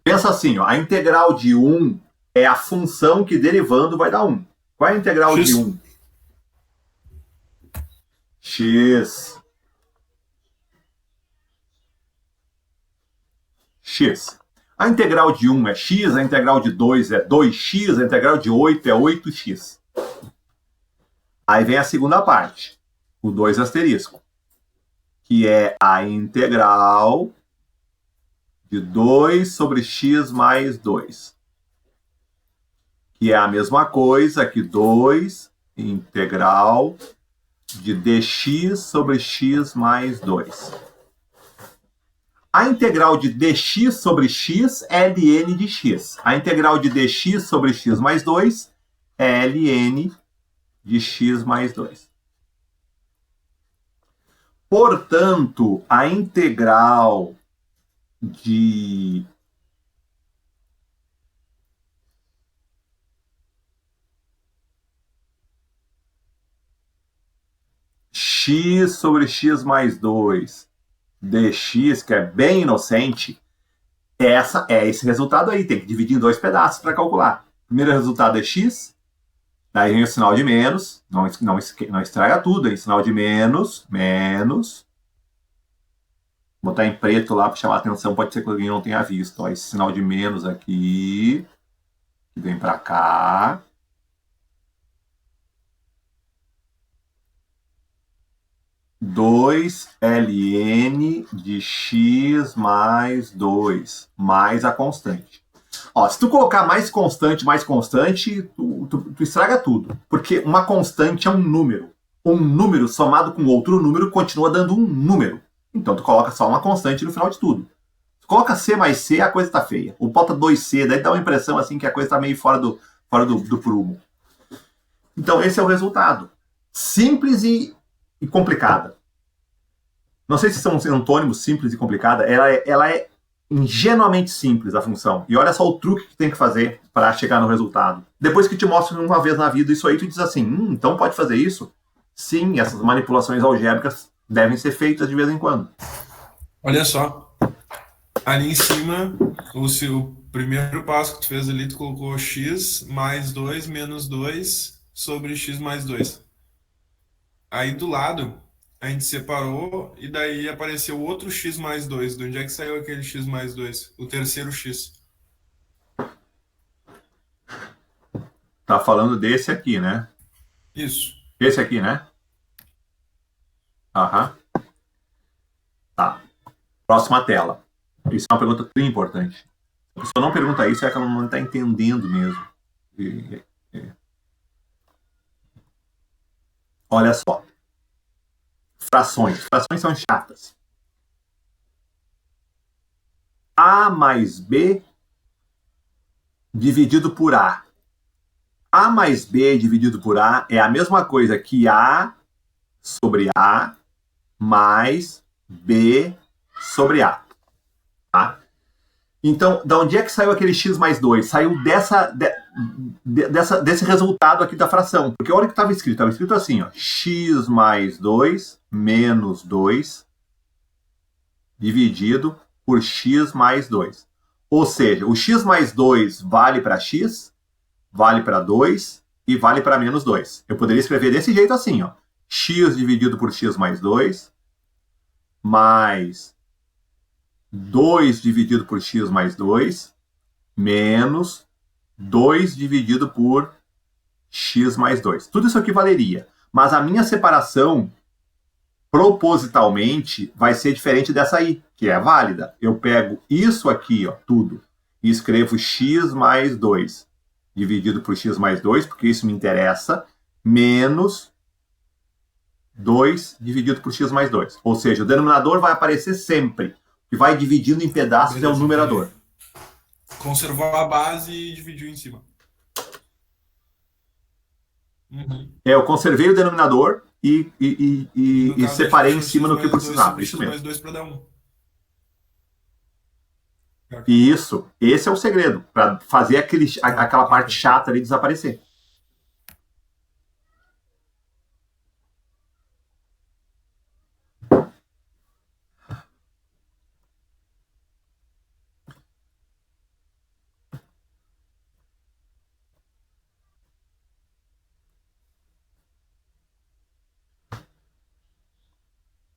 Pensa assim, ó, a integral de 1 é a função que derivando vai dar 1. Qual é a integral X. de 1? X. X. A integral de 1 é x, a integral de 2 é 2x, a integral de 8 é 8x. Aí vem a segunda parte, o 2 asterisco, que é a integral de 2 sobre x mais 2. Que é a mesma coisa que 2 integral de dx sobre x mais 2. A integral de dx sobre x é ln de x. A integral de dx sobre x mais 2 é ln de x mais 2. Portanto, a integral de x sobre x mais 2 dx, que é bem inocente, esse resultado aí. Tem que dividir em 2 pedaços para calcular. O primeiro resultado é x, daí vem o sinal de menos, não estraga tudo, hein? Sinal de menos, vou botar em preto lá para chamar a atenção, pode ser que alguém não tenha visto. Ó, esse sinal de menos aqui, que vem para cá. Dois ln de x mais 2, mais a constante. Ó, se tu colocar mais constante, tu estraga tudo. Porque uma constante é um número. Um número somado com outro número continua dando um número. Então tu coloca só uma constante no final de tudo. Se coloca c mais c, a coisa tá feia. Ou bota 2c, daí dá uma impressão assim que a coisa tá meio fora do prumo. Então esse é o resultado. Simples e complicada. Não sei se são antônimos, simples e complicada. Ela é ingenuamente simples, a função. E olha só o truque que tem que fazer para chegar no resultado. Depois que te mostro uma vez na vida isso aí, tu diz assim, então pode fazer isso? Sim, essas manipulações algébricas devem ser feitas de vez em quando. Olha só. Ali em cima, o primeiro passo que tu fez ali, tu colocou x mais 2 menos 2 sobre x mais 2. Aí do lado, a gente separou e daí apareceu outro x mais 2. De onde é que saiu aquele x mais 2? O terceiro x. Tá falando desse aqui, né? Isso. Esse aqui, né? Aham. Tá. Próxima tela. Isso é uma pergunta bem importante. Se a pessoa não pergunta isso, é que ela não está entendendo mesmo. Olha só. Frações. Frações são chatas. A mais B dividido por A. A mais B dividido por A é a mesma coisa que A sobre A mais B sobre A. Tá? Então, da onde é que saiu aquele x mais 2? Saiu desse resultado aqui da fração. Porque olha o que estava escrito. Estava escrito assim, ó, x mais 2 menos 2 dividido por x mais 2. Ou seja, o x mais 2 vale para x, vale para 2 e vale para menos 2. Eu poderia escrever desse jeito assim, ó, x dividido por x mais 2 mais 2 dividido por x mais 2 menos 2 dividido por x mais 2. Tudo isso aqui valeria. Mas a minha separação, propositalmente, vai ser diferente dessa aí, que é válida. Eu pego isso aqui, ó, tudo, e escrevo x mais 2 dividido por x mais 2, porque isso me interessa, menos 2 dividido por x mais 2. Ou seja, o denominador vai aparecer sempre. O que vai dividindo em pedaços é o numerador. Conservou a base e dividiu em cima. Uhum. Eu conservei o denominador e separei em cima no que precisava. Isso mesmo. Mais 2 para dar 1. Isso. Esse é o segredo. Para fazer aquela parte chata ali desaparecer.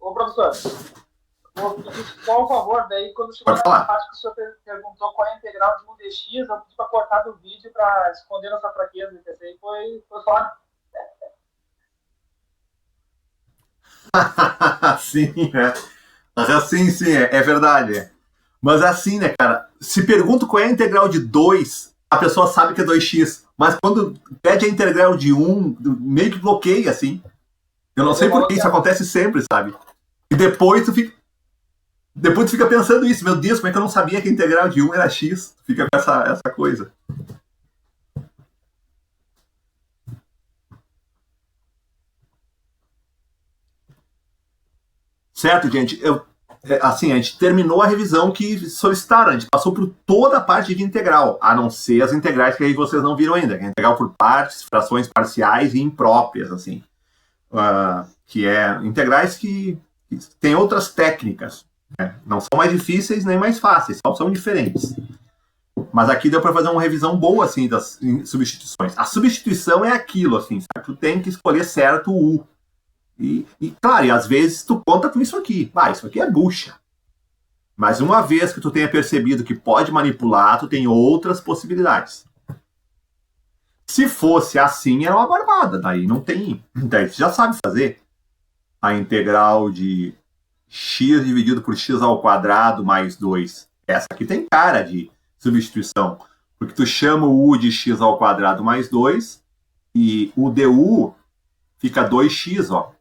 Ô, professor, vou pedir por favor, daí quando chegou na parte que o senhor perguntou qual é a integral de 1 dx, eu pedi para cortar do vídeo para esconder nossa fraqueza, esse aí foi foda. Sim, né? Sim, é verdade. Mas assim, né, cara? Se pergunto qual é a integral de 2, a pessoa sabe que é 2x. Mas quando pede a integral de 1, meio que bloqueia, assim. Eu não sei por que isso acontece sempre, sabe? E depois tu fica pensando isso. Meu Deus, como é que eu não sabia que a integral de 1 era x? Tu fica com essa coisa. Certo, gente? Assim, a gente terminou a revisão que solicitaram. A gente passou por toda a parte de integral, a não ser as integrais que aí vocês não viram ainda. Que é integral por partes, frações parciais e impróprias, assim. Que é integrais que tem outras técnicas. Né? Não são mais difíceis nem mais fáceis, só são diferentes. Mas aqui deu para fazer uma revisão boa, assim, das substituições. A substituição é aquilo, assim, sabe? Tu tem que escolher certo o U. E claro, e às vezes tu conta com isso aqui. Isso aqui é bucha. Mas uma vez que tu tenha percebido que pode manipular, tu tem outras possibilidades. Se fosse assim, era uma barbada. Daí não tem. Daí tu já sabe fazer. A integral de x dividido por x ao quadrado mais 2. Essa aqui tem cara de substituição. Porque tu chama o u de x ao quadrado mais 2 e o du fica 2x, ó.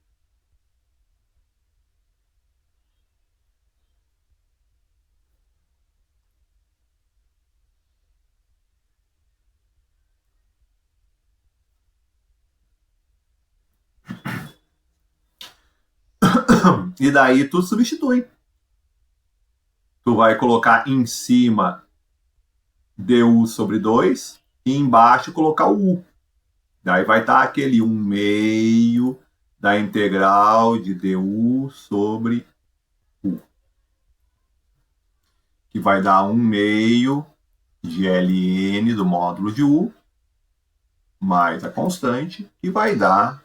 E daí tu substitui. Tu vai colocar em cima du sobre 2 e embaixo colocar o u. Daí vai estar aquele 1/2 da integral de du sobre u. Que vai dar 1/2 de ln do módulo de u mais a constante, que vai dar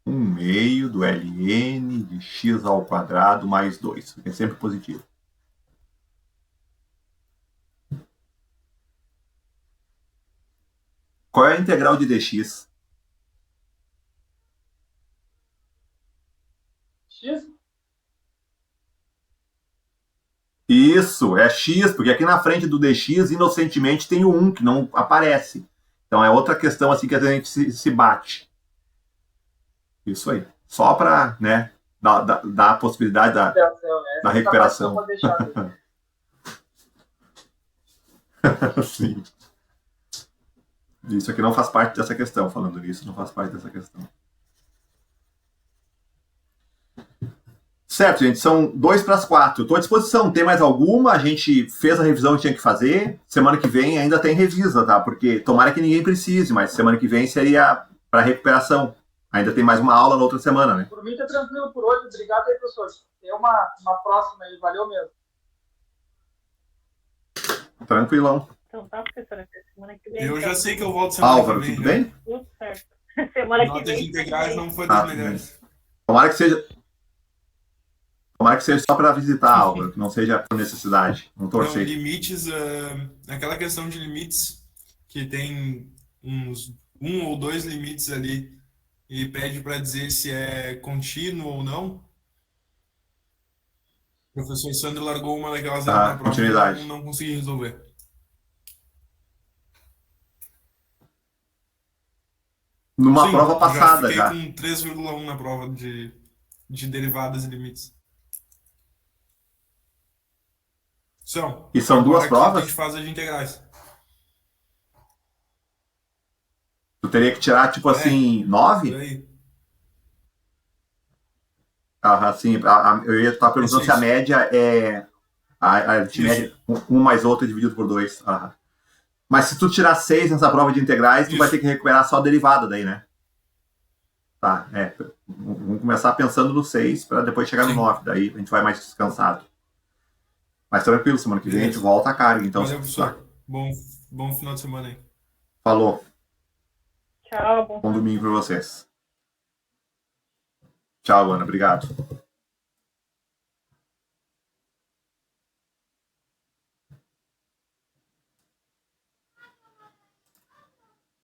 1/2 do ln de x ao quadrado mais 2, que é sempre positivo. Qual é a integral de dx? X? Isso, é x, porque aqui na frente do dx, inocentemente, tem o 1, que não aparece. Então é outra questão assim que a gente se bate. Isso aí. Só para, né, dar a possibilidade da recuperação. Sim. Isso aqui não faz parte dessa questão. Falando nisso, não faz parte dessa questão. Certo, gente. São 2 para as 4. Estou à disposição. Tem mais alguma? A gente fez a revisão que tinha que fazer. Semana que vem ainda tem revisa, tá? Porque tomara que ninguém precise, mas semana que vem seria para recuperação. Ainda tem mais uma aula na outra semana, né? Por mim tá tranquilo por hoje. Obrigado aí, professor. Tem uma próxima aí. Valeu mesmo. Tranquilão. Então tá, professora. Semana que vem. Eu já sei que eu volto semana Álvaro, que vem. tudo bem? Tudo certo. Semana que Nota vem. de integrais não foi das melhores. Tomara que seja só para visitar, Álvaro, que não seja por necessidade. Não torcer. Então, limites, aquela questão de limites, que tem uns 1 ou 2 limites ali, e pede para dizer se é contínuo ou não. O professor Sandro largou uma daquelas na prova continuidade. e não consegui resolver. Numa prova passada já. já. Fiquei com 3,1 na prova de derivadas e limites. E são duas provas? A gente faz as de integrais. Tu teria que tirar, tipo assim, 9? Por aí. Sim, eu ia estar perguntando se a média é a média 1 mais outra dividido por 2. Mas se tu tirar 6 nessa prova de integrais, tu vai ter que recuperar só a derivada daí, né? Tá, vamos começar pensando no 6 para depois chegar no 9. Daí a gente vai mais descansado. Mas tranquilo, semana que vem a gente volta a carga. Então, valeu, professor. Bom final de semana aí. Falou. Tchau. Bom domingo para vocês. Tchau, Ana. Obrigado.